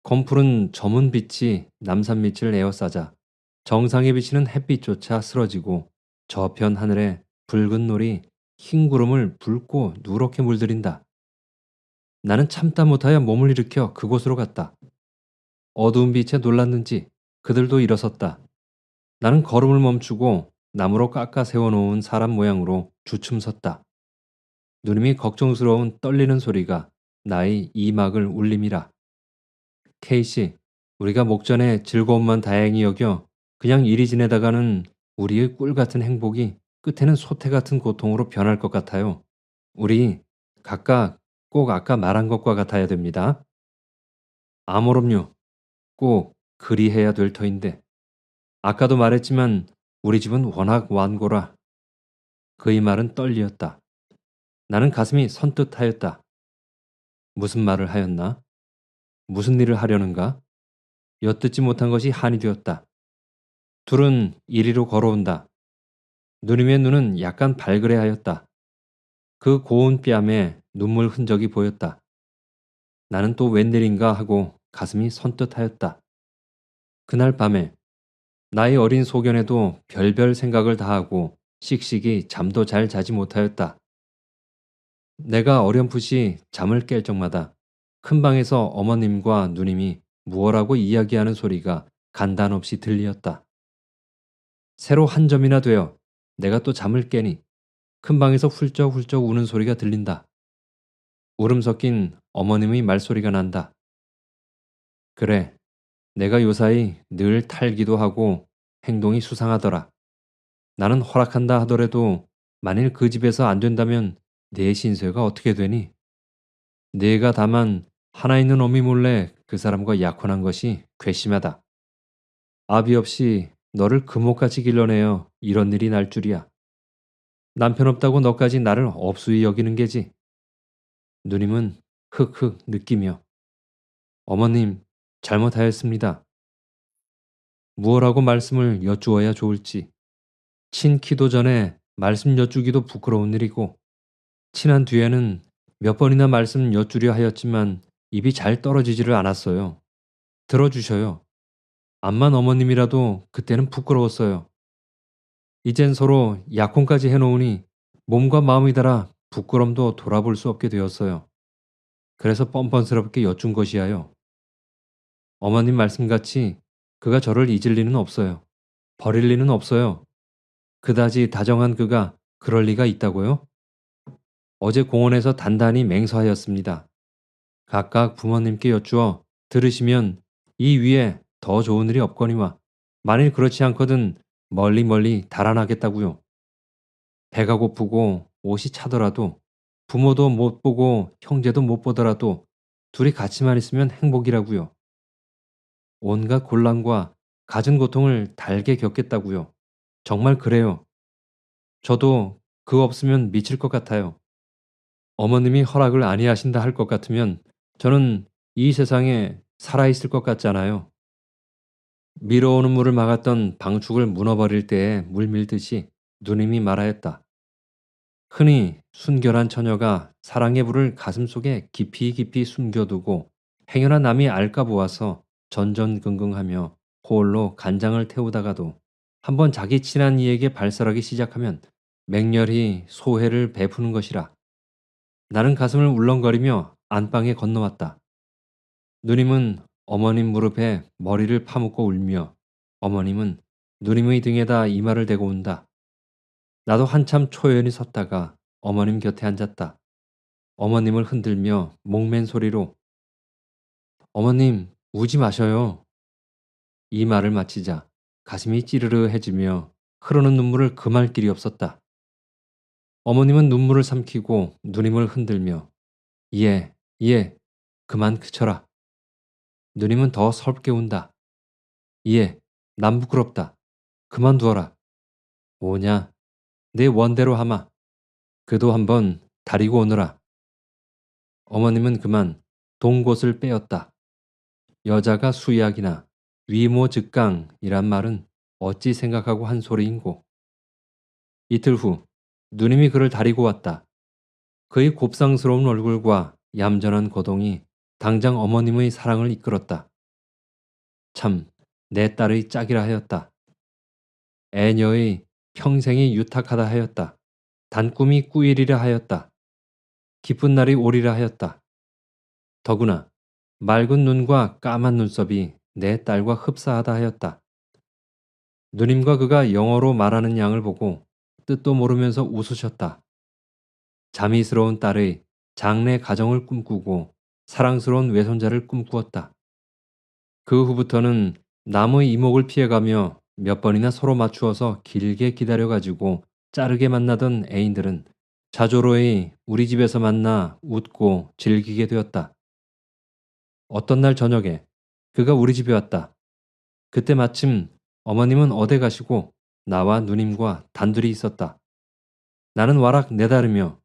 검푸른 저문 빛이 남산 밑을 에워싸자 정상에 비치는 햇빛조차 쓰러지고 저편 하늘에 붉은 놀이 흰 구름을 붉고 누렇게 물들인다. 나는 참다 못하여 몸을 일으켜 그곳으로 갔다. 어두운 빛에 놀랐는지 그들도 일어섰다. 나는 걸음을 멈추고 나무로 깎아 세워놓은 사람 모양으로 주춤 섰다. 누님이 걱정스러운 떨리는 소리가 나의 이막을 울림이라. 케이씨, 우리가 목전에 즐거움만 다행히 여겨 그냥 이리 지내다가는 우리의 꿀 같은 행복이 끝에는 소태 같은 고통으로 변할 것 같아요. 우리 각각 꼭 아까 말한 것과 같아야 됩니다. 아모럼요. 꼭 그리해야 될 터인데. 아까도 말했지만 우리 집은 워낙 완고라. 그의 말은 떨리었다. 나는 가슴이 선뜻하였다. 무슨 말을 하였나? 무슨 일을 하려는가? 엿듣지 못한 것이 한이 되었다. 둘은 이리로 걸어온다. 누님의 눈은 약간 발그레하였다. 그 고운 뺨에 눈물 흔적이 보였다. 나는 또 웬일인가 하고 가슴이 선뜻하였다. 그날 밤에 나의 어린 소견에도 별별 생각을 다하고 씩씩이 잠도 잘 자지 못하였다. 내가 어렴풋이 잠을 깰 적마다 큰 방에서 어머님과 누님이 무엇라고 이야기하는 소리가 간단없이 들리었다. 새로 한 점이나 되어 내가 또 잠을 깨니 큰 방에서 훌쩍훌쩍 우는 소리가 들린다. 울음 섞인 어머님의 말소리가 난다. 그래, 내가 요사이 늘 탈기도 하고 행동이 수상하더라. 나는 허락한다 하더라도 만일 그 집에서 안 된다면 내 신세가 어떻게 되니? 내가 다만 하나 있는 어미 몰래 그 사람과 약혼한 것이 괘씸하다. 아비 없이 너를 금옥같이 길러내어 이런 일이 날 줄이야. 남편 없다고 너까지 나를 업수히 여기는 게지. 누님은 흑흑 느끼며 어머님 잘못하였습니다. 무엇라고 말씀을 여쭈어야 좋을지. 친키도 전에 말씀 여쭈기도 부끄러운 일이고 친한 뒤에는 몇 번이나 말씀 여쭈려 하였지만 입이 잘 떨어지지를 않았어요. 들어주셔요. 암만 어머님이라도 그때는 부끄러웠어요. 이젠 서로 약혼까지 해놓으니 몸과 마음이 달아 부끄럼도 돌아볼 수 없게 되었어요. 그래서 뻔뻔스럽게 여쭌 것이야요. 어머님 말씀같이 그가 저를 잊을 리는 없어요. 버릴 리는 없어요. 그다지 다정한 그가 그럴 리가 있다고요? 어제 공원에서 단단히 맹서하였습니다. 각각 부모님께 여쭈어 들으시면 이 위에 더 좋은 일이 없거니와 만일 그렇지 않거든 멀리 멀리 달아나겠다고요. 배가 고프고 옷이 차더라도 부모도 못 보고 형제도 못 보더라도 둘이 같이만 있으면 행복이라고요. 온갖 곤란과 갖은 고통을 달게 겪겠다고요. 정말 그래요. 저도 그거 없으면 미칠 것 같아요. 어머님이 허락을 아니하신다 할 것 같으면 저는 이 세상에 살아있을 것 같잖아요. 밀어오는 물을 막았던 방축을 무너버릴 때에 물 밀듯이 누님이 말하였다. 흔히 순결한 처녀가 사랑의 불을 가슴속에 깊이 깊이 숨겨두고 행여나 남이 알까 보아서 전전긍긍하며 홀로 간장을 태우다가도 한번 자기 친한 이에게 발설하기 시작하면 맹렬히 소해를 베푸는 것이라. 나는 가슴을 울렁거리며 안방에 건너왔다. 누님은 어머님 무릎에 머리를 파묻고 울며 어머님은 누님의 등에다 이마를 대고 온다. 나도 한참 초연히 섰다가 어머님 곁에 앉았다. 어머님을 흔들며 목맨 소리로 어머님 우지 마셔요. 이 말을 마치자 가슴이 찌르르해지며 흐르는 눈물을 금할 길이 없었다. 어머님은 눈물을 삼키고 누님을 흔들며 예, 예, 그만 그쳐라. 누님은 더 설게 운다. 예, 난 부끄럽다. 그만두어라. 오냐, 내 원대로 하마. 그도 한번 다리고 오너라. 어머님은 그만 동곳을 빼었다. 여자가 수약이나 위모즉강이란 말은 어찌 생각하고 한 소리인고. 이틀 후 누님이 그를 다리고 왔다. 그의 곱상스러운 얼굴과 얌전한 거동이 당장 어머님의 사랑을 이끌었다. 참, 내 딸의 짝이라 하였다. 애녀의 평생이 유탁하다 하였다. 단꿈이 꾸일이라 하였다. 기쁜 날이 오리라 하였다. 더구나 맑은 눈과 까만 눈썹이 내 딸과 흡사하다 하였다. 누님과 그가 영어로 말하는 양을 보고 뜻도 모르면서 웃으셨다. 자미스러운 딸의 장래 가정을 꿈꾸고 사랑스러운 외손자를 꿈꾸었다. 그 후부터는 남의 이목을 피해가며 몇 번이나 서로 맞추어서 길게 기다려가지고 짜르게 만나던 애인들은 자조로이 우리 집에서 만나 웃고 즐기게 되었다. 어떤 날 저녁에 그가 우리 집에 왔다. 그때 마침 어머님은 어디 가시고 나와 누님과 단둘이 있었다. 나는 와락 내다르며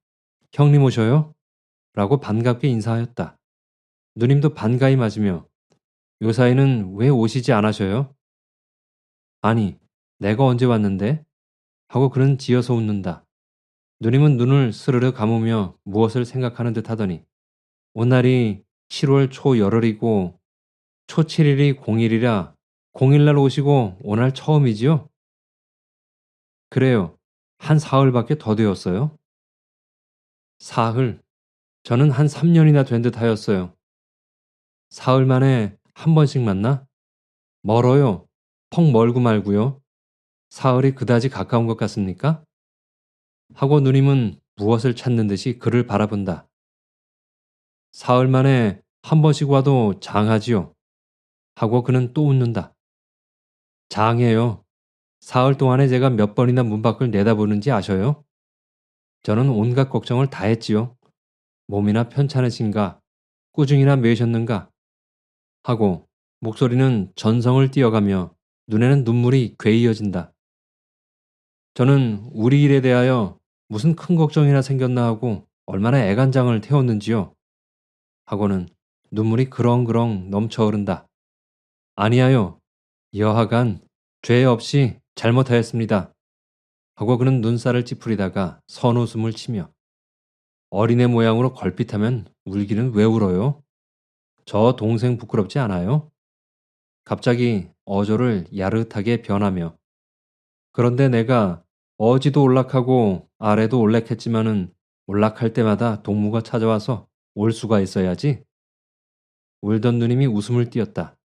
형님 오셔요? 라고 반갑게 인사하였다. 누님도 반가이 맞으며 요사이는 왜 오시지 않으셔요? 아니, 내가 언제 왔는데? 하고 그는 지어서 웃는다. 누님은 눈을 스르르 감으며 무엇을 생각하는 듯 하더니 오늘이 7월 초열흘이고 초 7일이 공일이라 공일날 오시고 오늘 처음이지요? 그래요. 한 사흘밖에 더 되었어요. 사흘. 저는 한 3년이나 된 듯 하였어요. 사흘 만에 한 번씩 만나? 멀어요. 펑 멀고 말고요. 사흘이 그다지 가까운 것 같습니까? 하고 누님은 무엇을 찾는 듯이 그를 바라본다. 사흘 만에 한 번씩 와도 장하지요. 하고 그는 또 웃는다. 장해요. 사흘 동안에 제가 몇 번이나 문 밖을 내다보는지 아셔요? 저는 온갖 걱정을 다 했지요. 몸이나 편찮으신가? 꾸중이나 매셨는가? 하고 목소리는 전성을 띄어가며 눈에는 눈물이 괴이어진다. 저는 우리 일에 대하여 무슨 큰 걱정이나 생겼나 하고 얼마나 애간장을 태웠는지요. 하고는 눈물이 그렁그렁 넘쳐흐른다. 아니하요. 여하간 죄 없이 잘못하였습니다. 하고 그는 눈살을 찌푸리다가 선웃음을 치며 어린애 모양으로 걸핏하면 울기는 왜 울어요? 저 동생 부끄럽지 않아요? 갑자기 어조를 야릇하게 변하며 그런데 내가 어지도 올락하고 아래도 올락했지만은 올락할 때마다 동무가 찾아와서 올 수가 있어야지. 울던 누님이 웃음을 띄었다.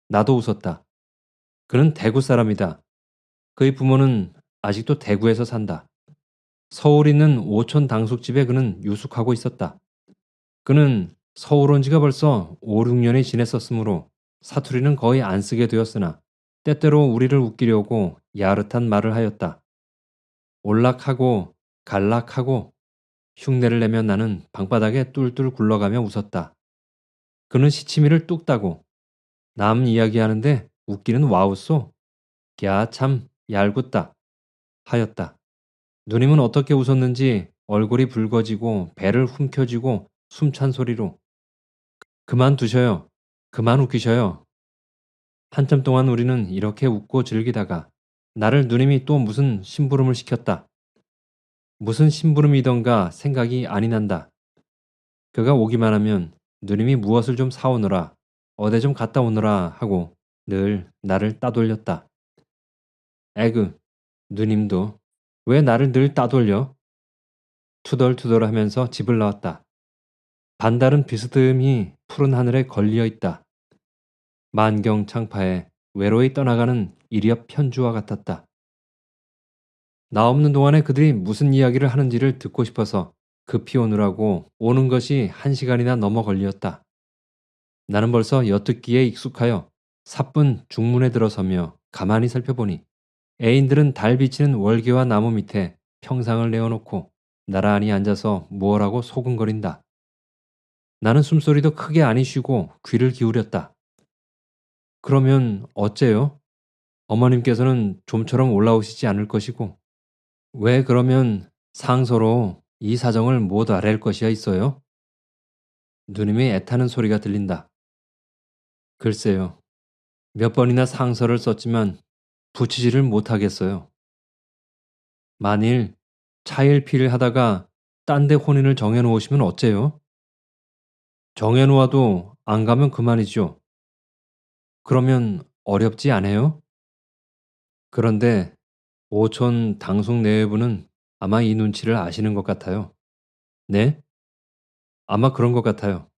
나도 웃었다. 그는 대구 사람이다. 그의 부모는 아직도 대구에서 산다. 서울 있는 오촌 당숙집에 그는 유숙하고 있었다. 그는 서울 온 지가 벌써 5, 6년이 지냈었으므로 사투리는 거의 안 쓰게 되었으나 때때로 우리를 웃기려고 야릇한 말을 하였다. 올락하고 갈락하고 흉내를 내며 나는 방바닥에 뚫뚫 굴러가며 웃었다. 그는 시치미를 뚝 따고 남 이야기하는데 웃기는 와우쏘. 야 참 얄궂다 하였다. 누님은 어떻게 웃었는지 얼굴이 붉어지고 배를 훔켜쥐고 숨찬 소리로 그만두셔요. 그만 웃기셔요. 한참 동안 우리는 이렇게 웃고 즐기다가 나를 누님이 또 무슨 심부름을 시켰다. 무슨 심부름이던가 생각이 아니 난다. 그가 오기만 하면 누님이 무엇을 좀 사오느라 어디 좀 갔다 오느라 하고 늘 나를 따돌렸다. 에그, 누님도 왜 나를 늘 따돌려? 투덜투덜 하면서 집을 나왔다. 반달은 비스듬히 푸른 하늘에 걸리어 있다. 만경창파에 외로이 떠나가는 이리엽 편주와 같았다. 나 없는 동안에 그들이 무슨 이야기를 하는지를 듣고 싶어서 급히 오느라고 오는 것이 1시간이나 넘어 걸리었다. 나는 벌써 엿듣기에 익숙하여 사뿐 중문에 들어서며 가만히 살펴보니 애인들은 달 비치는 월계와 나무 밑에 평상을 내어놓고 나란히 앉아서 무엇라고 소근거린다. 나는 숨소리도 크게 아니 쉬고 귀를 기울였다. 그러면 어째요? 어머님께서는 좀처럼 올라오시지 않을 것이고 왜 그러면 상서로 이 사정을 못 아랠 것이야 있어요? 누님이 애타는 소리가 들린다. 글쎄요. 몇 번이나 상서를 썼지만 붙이지를 못하겠어요. 만일 차일피일 하다가 딴 데 혼인을 정해놓으시면 어째요? 정해놓아도 안 가면 그만이죠. 그러면 어렵지 않아요? 그런데 오촌 당숙 내외부는 아마 이 눈치를 아시는 것 같아요. 네? 아마 그런 것 같아요.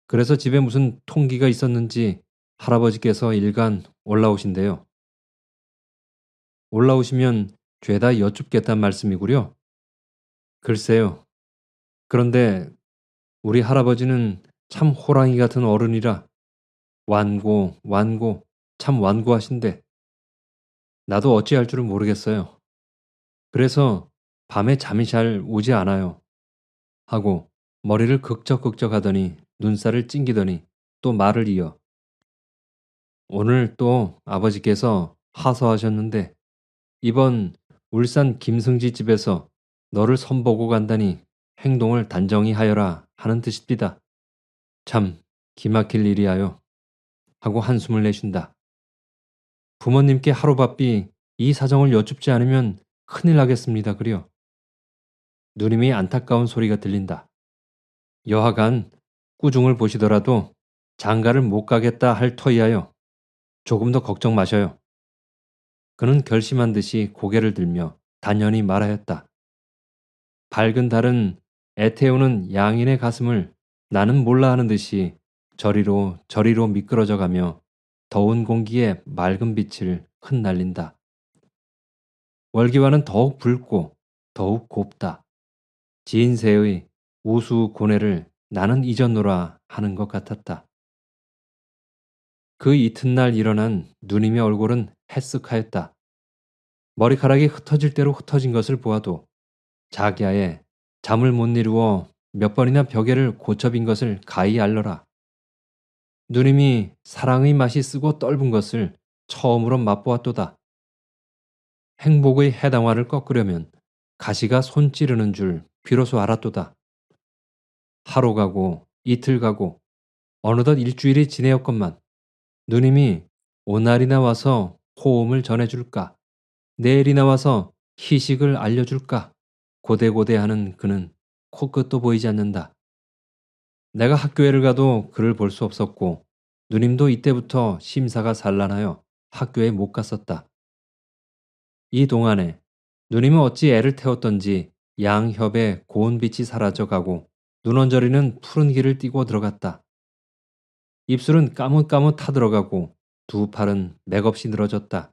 그래서 집에 무슨 통기가 있었는지 할아버지께서 일간 올라오신대요. 올라오시면 죄다 여쭙겠단 말씀이구려. 글쎄요. 그런데 우리 할아버지는 참 호랑이 같은 어른이라 완고 참 완고하신데 나도 어찌할 줄은 모르겠어요. 그래서 밤에 잠이 잘 오지 않아요. 하고 머리를 극적극적 하더니 눈살을 찡기더니 또 말을 이어 오늘 또 아버지께서 하서하셨는데 이번 울산 김승지 집에서 너를 선보고 간다니 행동을 단정히 하여라 하는 뜻입니다. 참 기막힐 일이하여 하고 한숨을 내쉰다. 부모님께 하루바삐 이 사정을 여쭙지 않으면 큰일 나겠습니다. 그려. 누님이 안타까운 소리가 들린다. 여하간 꾸중을 보시더라도 장가를 못 가겠다 할 터이하여 조금 더 걱정 마셔요. 그는 결심한 듯이 고개를 들며 단연히 말하였다. 밝은 달은 애태우는 양인의 가슴을 나는 몰라 하는 듯이 저리로 미끄러져 가며 더운 공기에 맑은 빛을 흩날린다. 월기와는 더욱 붉고 더욱 곱다. 지인세의 우수 고뇌를 나는 잊었노라 하는 것 같았다. 그 이튿날 일어난 누님의 얼굴은 해쓱하였다. 머리카락이 흩어질 대로 흩어진 것을 보아도 자기야에 잠을 못 이루어 몇 번이나 벽에를 고쳐빈 것을 가히 알러라. 누님이 사랑의 맛이 쓰고 떫은 것을 처음으로 맛보았도다. 행복의 해당화를 꺾으려면 가시가 손 찌르는 줄 비로소 알았도다. 하루 가고 이틀 가고 어느덧 일주일이 지내었건만 누님이 오날이나 와서 호음을 전해줄까 내일이나 와서 희식을 알려줄까 고대고대하는 그는 코끝도 보이지 않는다. 내가 학교에를 가도 그를 볼 수 없었고 누님도 이때부터 심사가 산란하여 학교에 못 갔었다. 이 동안에 누님은 어찌 애를 태웠던지 양협에 고운 빛이 사라져가고 눈언저리는 푸른 길을 띠고 들어갔다. 입술은 까뭇까뭇 타들어가고 두 팔은 맥없이 늘어졌다.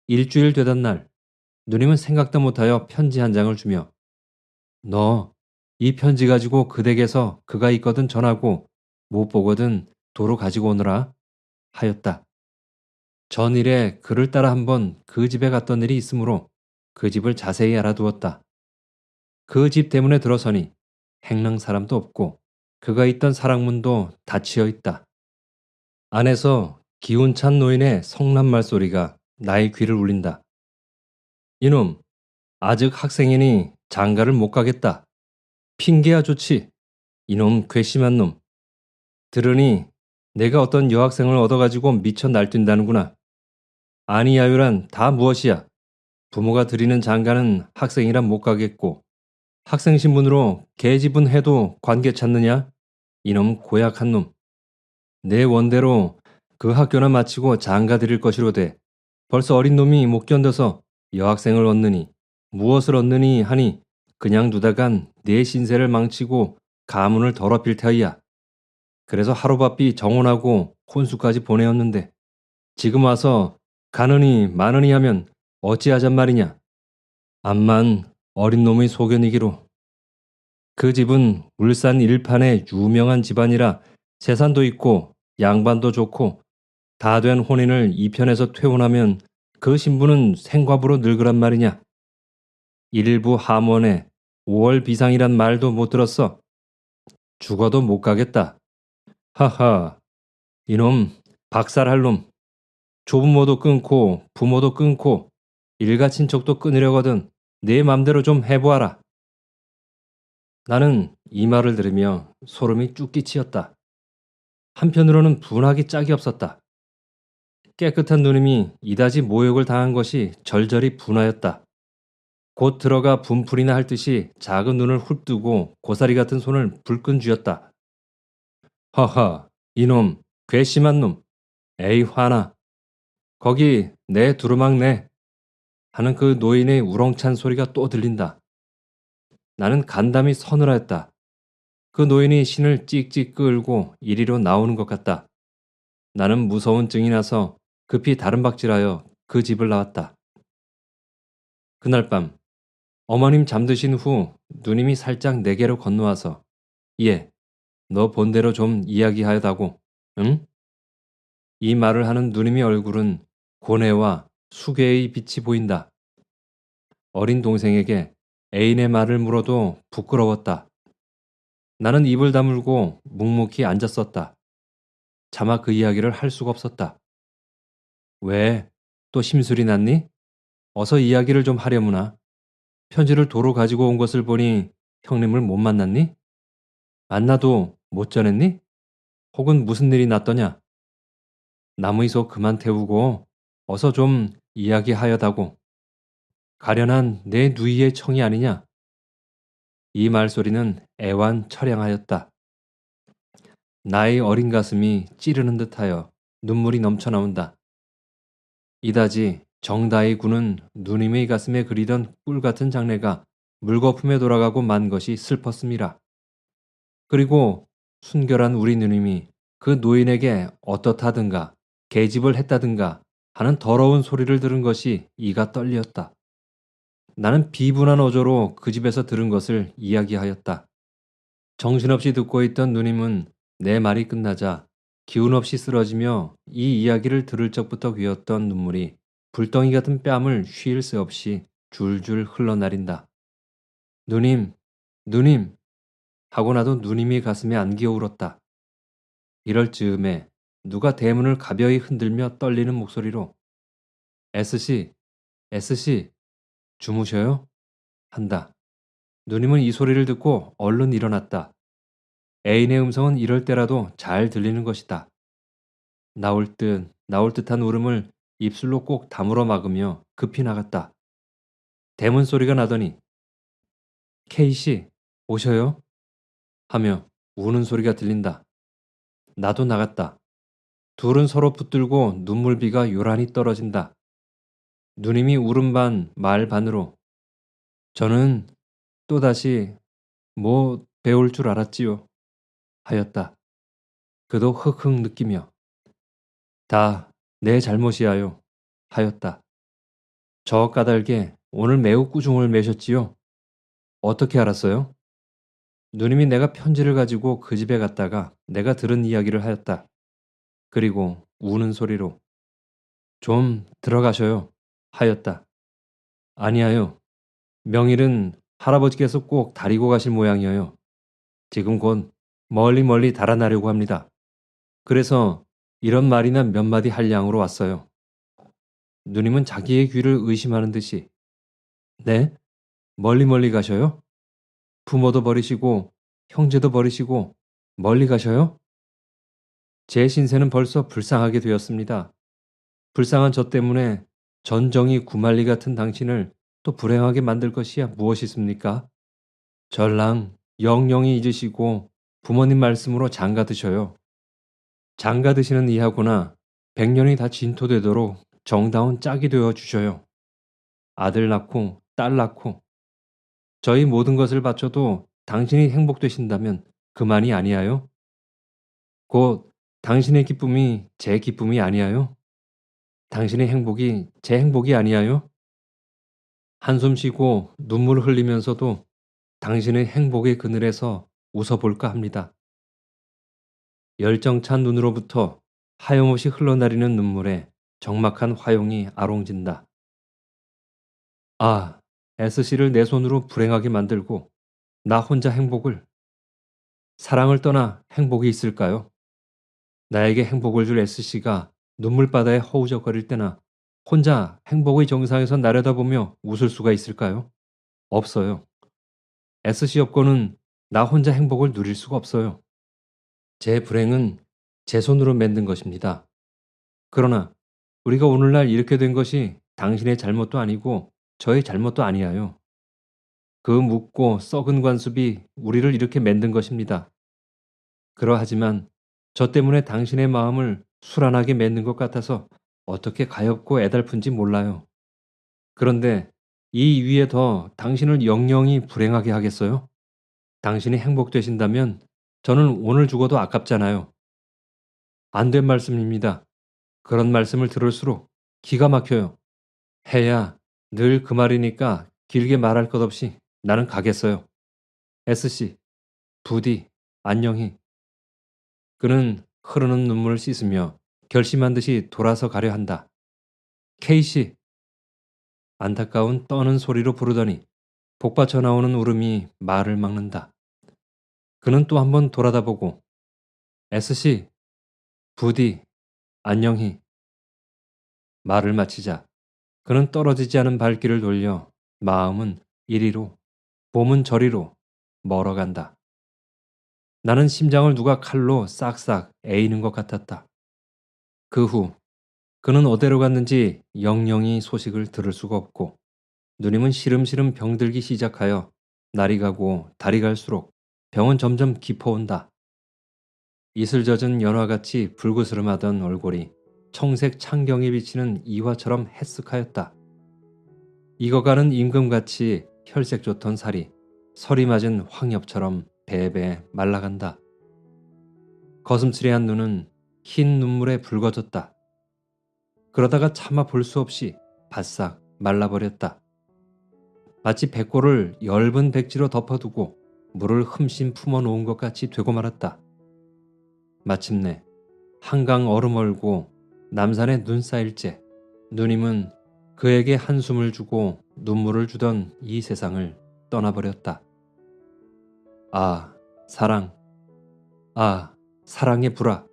일주일 되던 날 누님은 생각도 못하여 편지 한 장을 주며 너 이 편지 가지고 그 댁에서 그가 있거든 전하고 못 보거든 도로 가지고 오너라 하였다. 전일에 그를 따라 한번 그 집에 갔던 일이 있으므로 그 집을 자세히 알아두었다. 그 집 대문에 들어서니 행랑 사람도 없고 그가 있던 사랑문도 닫히어 있다. 안에서 기운찬 노인의 성난 말소리가 나의 귀를 울린다. 이놈, 아직 학생이니 장가를 못 가겠다. 핑계야 좋지. 이놈 괘씸한 놈. 들으니 내가 어떤 여학생을 얻어가지고 미쳐 날뛴다는구나. 아니야유란 다 무엇이야. 부모가 드리는 장가는 학생이란 못 가겠고 학생 신분으로 계집은 해도 관계 찾느냐? 이놈 고약한 놈. 내 원대로 그 학교나 마치고 장가 드릴 것이로되 벌써 어린 놈이 못 견뎌서 여학생을 얻느니 무엇을 얻느니 하니 그냥 두다간 내 신세를 망치고 가문을 더럽힐 터이야. 그래서 하루바삐 정혼하고 혼수까지 보내었는데 지금 와서 가느니 마느니 하면 어찌하잔 말이냐. 암만 어린 놈의 소견이기로. 그 집은 울산 일판의 유명한 집안이라 재산도 있고 양반도 좋고 다 된 혼인을 이편에서 퇴혼하면 그 신부는 생과부로 늙으란 말이냐. 일부 함원에 5월 비상이란 말도 못 들었어. 죽어도 못 가겠다. 하하, 이놈 박살할 놈. 조부모도 끊고 부모도 끊고 일가 친척도 끊으려거든 내 맘대로 좀 해보아라. 나는 이 말을 들으며 소름이 쭉 끼치었다. 한편으로는 분하기 짝이 없었다. 깨끗한 누님이 이다지 모욕을 당한 것이 절절히 분하였다. 곧 들어가 분풀이나 할 듯이 작은 눈을 훌 뜨고 고사리 같은 손을 불끈 쥐었다. 허허, 이놈, 괘씸한 놈. 에이 화나. 거기 내 두루막 내. 하는 그 노인의 우렁찬 소리가 또 들린다. 나는 간담이 서늘하였다. 그 노인이 신을 찍찍 끌고 이리로 나오는 것 같다. 나는 무서운 증이 나서 급히 다른 박질하여 그 집을 나왔다. 그날 밤 어머님 잠드신 후 누님이 살짝 내게로 건너와서 예, 너 본대로 좀 이야기하여다고, 응? 이 말을 하는 누님의 얼굴은 고뇌와 수괴의 빛이 보인다. 어린 동생에게 애인의 말을 물어도 부끄러웠다. 나는 입을 다물고 묵묵히 앉았었다. 차마 그 이야기를 할 수가 없었다. 왜? 또 심술이 났니? 어서 이야기를 좀 하려무나. 편지를 도로 가지고 온 것을 보니 형님을 못 만났니? 만나도 못 전했니? 혹은 무슨 일이 났더냐? 남의 속 그만 태우고 어서 좀 이야기하여다고. 가련한 내 누이의 청이 아니냐? 이 말소리는 애완 처량하였다. 나의 어린 가슴이 찌르는 듯하여 눈물이 넘쳐나온다. 이다지 정다의 군은 누님의 가슴에 그리던 꿀 같은 장래가 물거품에 돌아가고 만 것이 슬펐습니다. 그리고 순결한 우리 누님이 그 노인에게 어떻다든가 계집을 했다든가 하는 더러운 소리를 들은 것이 이가 떨리었다. 나는 비분한 어조로 그 집에서 들은 것을 이야기하였다. 정신없이 듣고 있던 누님은 내 말이 끝나자 기운 없이 쓰러지며 이 이야기를 들을 적부터 귀었던 눈물이 불덩이 같은 뺨을 쉴 새 없이 줄줄 흘러내린다. 누님, 누님 하고 나도 누님이 가슴에 안기어 울었다. 이럴 즈음에 누가 대문을 가벼이 흔들며 떨리는 목소리로 S씨, S씨, 주무셔요? 한다. 누님은 이 소리를 듣고 얼른 일어났다. 애인의 음성은 이럴 때라도 잘 들리는 것이다. 나올 듯한 울음을 입술로 꼭 다물어 막으며 급히 나갔다. 대문 소리가 나더니 K씨, 오셔요? 하며 우는 소리가 들린다. 나도 나갔다. 둘은 서로 붙들고 눈물비가 요란히 떨어진다. 누님이 울음 반 말 반으로 저는 또다시 뭐 배울 줄 알았지요. 하였다. 그도 흑흑 느끼며 다 내 잘못이야요. 하였다. 저 까닭에 오늘 매우 꾸중을 매셨지요. 어떻게 알았어요? 누님이 내가 편지를 가지고 그 집에 갔다가 내가 들은 이야기를 하였다. 그리고 우는 소리로 좀 들어가셔요. 하였다. 아니야요. 명일은 할아버지께서 꼭 다리고 가실 모양이에요. 지금 곧 멀리 멀리 달아나려고 합니다. 그래서 이런 말이나 몇 마디 할 양으로 왔어요. 누님은 자기의 귀를 의심하는 듯이 네? 멀리 멀리 가셔요? 부모도 버리시고 형제도 버리시고 멀리 가셔요? 제 신세는 벌써 불쌍하게 되었습니다. 불쌍한 저 때문에 전정이 구말리 같은 당신을 또 불행하게 만들 것이야 무엇이 있습니까? 전랑 영영히 잊으시고 부모님 말씀으로 장가 드셔요. 장가 드시는 이하고나 100년이 다 진토되도록 정다운 짝이 되어 주셔요. 아들 낳고 딸 낳고 저희 모든 것을 바쳐도 당신이 행복되신다면 그만이 아니하요? 곧 당신의 기쁨이 제 기쁨이 아니하요? 당신의 행복이 제 행복이 아니하요? 한숨 쉬고 눈물을 흘리면서도 당신의 행복의 그늘에서 웃어볼까 합니다. 열정찬 눈으로부터 하염없이 흘러내리는 눈물에 적막한 화용이 아롱진다. 아, S씨를 내 손으로 불행하게 만들고 나 혼자 행복을, 사랑을 떠나 행복이 있을까요? 나에게 행복을 줄 S씨가 눈물바다에 허우적거릴 때나 혼자 행복의 정상에서 나려다보며 웃을 수가 있을까요? 없어요. S씨 없고는 나 혼자 행복을 누릴 수가 없어요. 제 불행은 제 손으로 만든 것입니다. 그러나 우리가 오늘날 이렇게 된 것이 당신의 잘못도 아니고 저의 잘못도 아니에요. 그 묵고 썩은 관습이 우리를 이렇게 만든 것입니다. 그러하지만 저 때문에 당신의 마음을 술안하게 맺는 것 같아서 어떻게 가엾고 애달픈지 몰라요. 그런데 이 위에 더 당신을 영영이 불행하게 하겠어요? 당신이 행복되신다면 저는 오늘 죽어도 아깝잖아요. 안 된 말씀입니다. 그런 말씀을 들을수록 기가 막혀요. 해야 늘 그 말이니까 길게 말할 것 없이 나는 가겠어요. S씨, 부디, 안녕히. 그는 흐르는 눈물을 씻으며 결심한 듯이 돌아서 가려 한다. K씨, 안타까운 떠는 소리로 부르더니 복받쳐 나오는 울음이 말을 막는다. 그는 또 한 번 돌아다보고 S씨, 부디, 안녕히. 말을 마치자 그는 떨어지지 않은 발길을 돌려 마음은 이리로, 몸은 저리로 멀어간다. 나는 심장을 누가 칼로 싹싹 에이는 것 같았다. 그 후 그는 어디로 갔는지 영영이 소식을 들을 수가 없고 누님은 시름시름 병들기 시작하여 날이 가고 달이 갈수록 병은 점점 깊어온다. 이슬 젖은 연화같이 불그스름하던 얼굴이 청색 창경에 비치는 이화처럼 해쓱하였다. 익어가는 임금같이 혈색 좋던 살이 설이 맞은 황엽처럼 배배 말라간다. 거슴츠레한 눈은 흰 눈물에 붉어졌다. 그러다가 차마 볼 수 없이 바싹 말라버렸다. 마치 백골을 엷은 백지로 덮어두고 물을 흠씬 품어놓은 것 같이 되고 말았다. 마침내 한강 얼음 얼고 남산에 눈 쌓일째 누님은 그에게 한숨을 주고 눈물을 주던 이 세상을 떠나버렸다. 아, 사랑. 아, 사랑의 불아.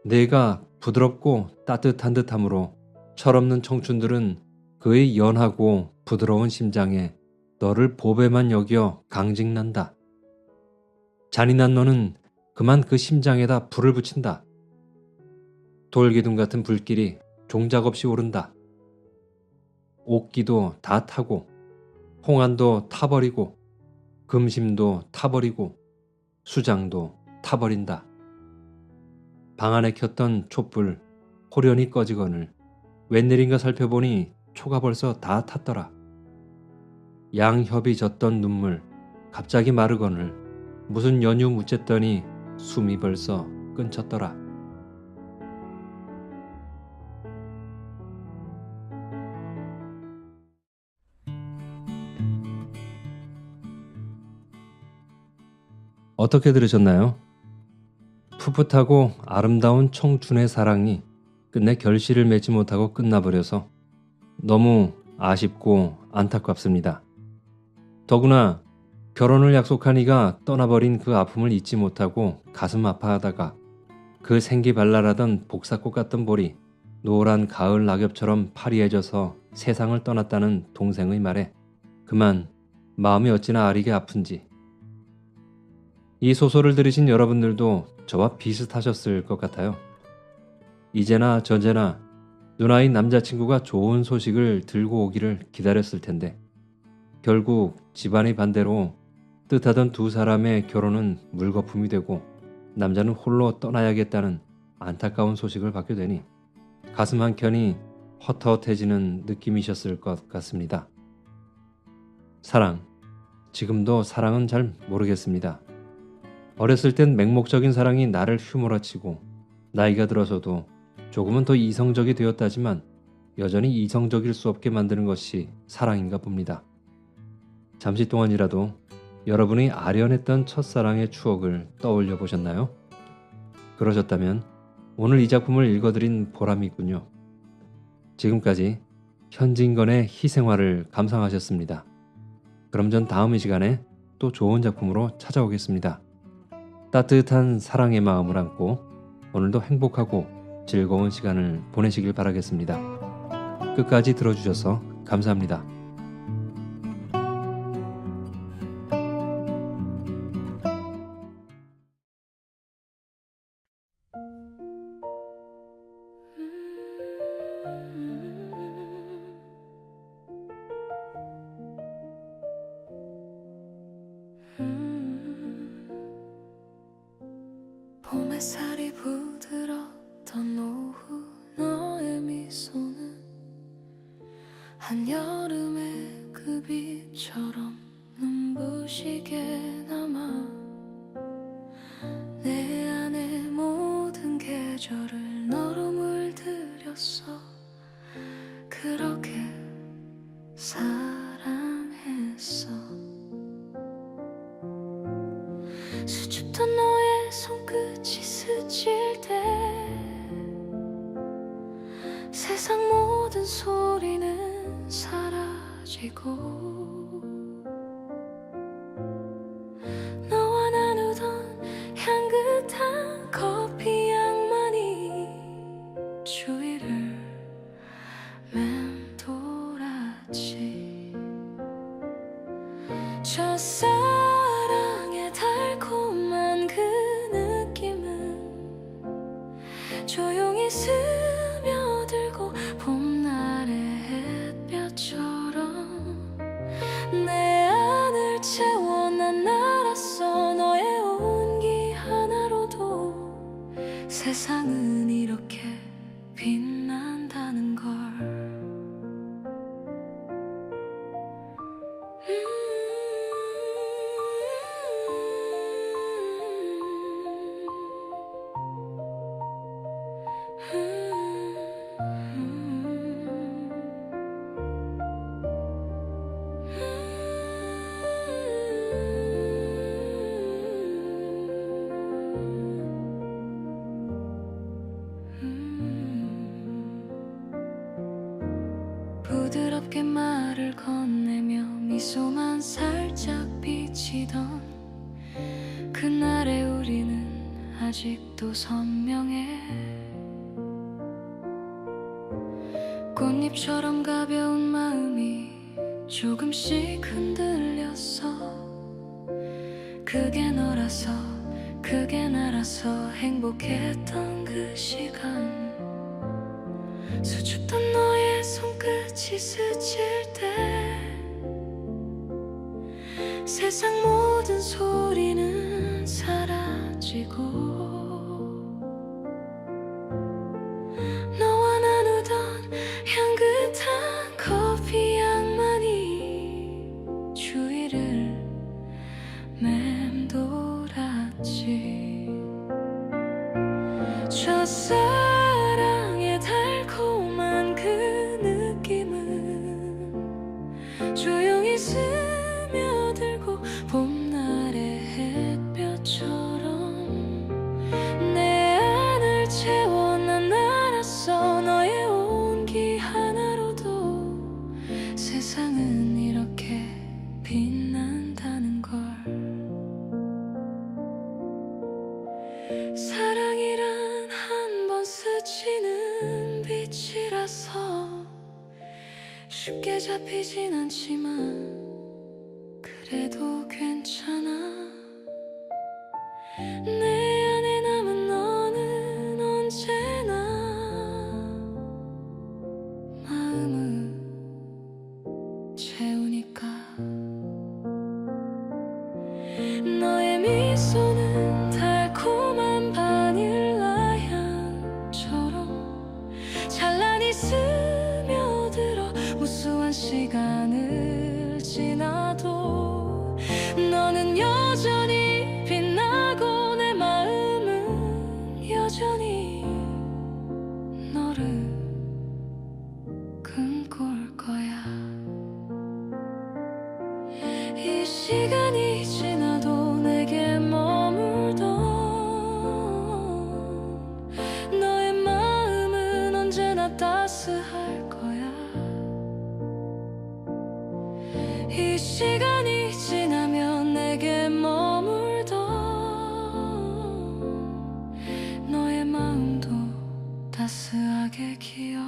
내가 부드럽고 따뜻한 듯함으로 철없는 청춘들은 그의 연하고 부드러운 심장에 너를 보배만 여겨 강직난다. 잔인한 너는 그만 그 심장에다 불을 붙인다. 돌기둥 같은 불길이 종작 없이 오른다. 옥기도 다 타고 홍안도 타버리고 금심도 타버리고 수장도 타버린다. 방 안에 켰던 촛불 호련히 꺼지거늘 웬일인가 살펴보니 초가 벌써 다 탔더라. 양협이 젖던 눈물 갑자기 마르거늘 무슨 연유 묻쨌더니 숨이 벌써 끊쳤더라. 어떻게 들으셨나요? 풋풋하고 아름다운 청춘의 사랑이 끝내 결실을 맺지 못하고 끝나버려서 너무 아쉽고 안타깝습니다. 더구나 결혼을 약속한 이가 떠나버린 그 아픔을 잊지 못하고 가슴 아파하다가 그 생기발랄하던 복사꽃 같던 볼이 노란 가을 낙엽처럼 파리해져서 세상을 떠났다는 동생의 말에 그만 마음이 어찌나 아리게 아픈지. 이 소설을 들으신 여러분들도 저와 비슷하셨을 것 같아요. 이제나 저제나 누나의 남자친구가 좋은 소식을 들고 오기를 기다렸을 텐데 결국 집안의 반대로 뜻하던 두 사람의 결혼은 물거품이 되고 남자는 홀로 떠나야겠다는 안타까운 소식을 받게 되니 가슴 한켠이 헛헛해지는 느낌이셨을 것 같습니다. 사랑, 지금도 사랑은 잘 모르겠습니다. 어렸을 땐 맹목적인 사랑이 나를 휘몰아치고 나이가 들어서도 조금은 더 이성적이 되었다지만 여전히 이성적일 수 없게 만드는 것이 사랑인가 봅니다. 잠시 동안이라도 여러분이 아련했던 첫사랑의 추억을 떠올려 보셨나요? 그러셨다면 오늘 이 작품을 읽어드린 보람이 있군요. 지금까지 현진건의 희생화를 감상하셨습니다. 그럼 전 다음 이 시간에 또 좋은 작품으로 찾아오겠습니다. 따뜻한 사랑의 마음을 안고 오늘도 행복하고 즐거운 시간을 보내시길 바라겠습니다. 끝까지 들어주셔서 감사합니다. 봄 햇살이 부드러웠던 오후 너의 미소는 한여름의 그 빛처럼 눈부시게 남아 내 안의 모든 계절을 너로 물들였어. 그렇게 사랑했어. 수줍던 너의 손끝이 스칠 때 세상 모든 소리는 사라지고 너와 나누던 향긋한 커피 향만이 주위를 맴돌았지. 첫사랑의 달콤한 그 느낌은 조용히 스며들고 봄날의 햇볕처럼 내 안을 채워 난 알았어. 너의 온기 하나로도 세상은 이렇게 빛난다는 걸. 부드럽게 말을 건네며 미소만 살짝 비치던 그날의 우리는 아직도 선명해. 꽃잎처럼 가벼운 마음이 조금씩 흔들렸어. 그게 너라서 그게 나라서 행복했던 그 시간. 수줍던 너의 손끝이 스칠 때 세상 모든 모든 소리는 사라지고 너와 나누던 향긋한 커피 향만이 주위를 맴돌았지. 첫사랑의 달콤한 그 느낌은 조용히 스며들고 봄날의 햇볕처럼 내 안을 채워. 난 알았어, 너의 온기 하나로도 세상은 이렇게 빛난다는 걸. 사랑이란 한 번 스치는 빛이라서 쉽게 잡히진 않지만 그래도 괜찮아. 내 안에 남은 너는 언제나 마음을 채우니까. 너의 미소는 달콤한 바닐라 향처럼 찬란히 스며들어. 무수한 시간을 지나도 너는 여전히 빛나고 내 마음은 여전히 너를 꿈꿀 거야. 이 시간이 지나도 내게 머물던 너의 마음은 언제나 따스할 거야. 이 시간이 지나면 내게 머물던 너의 마음도 따스하게 기억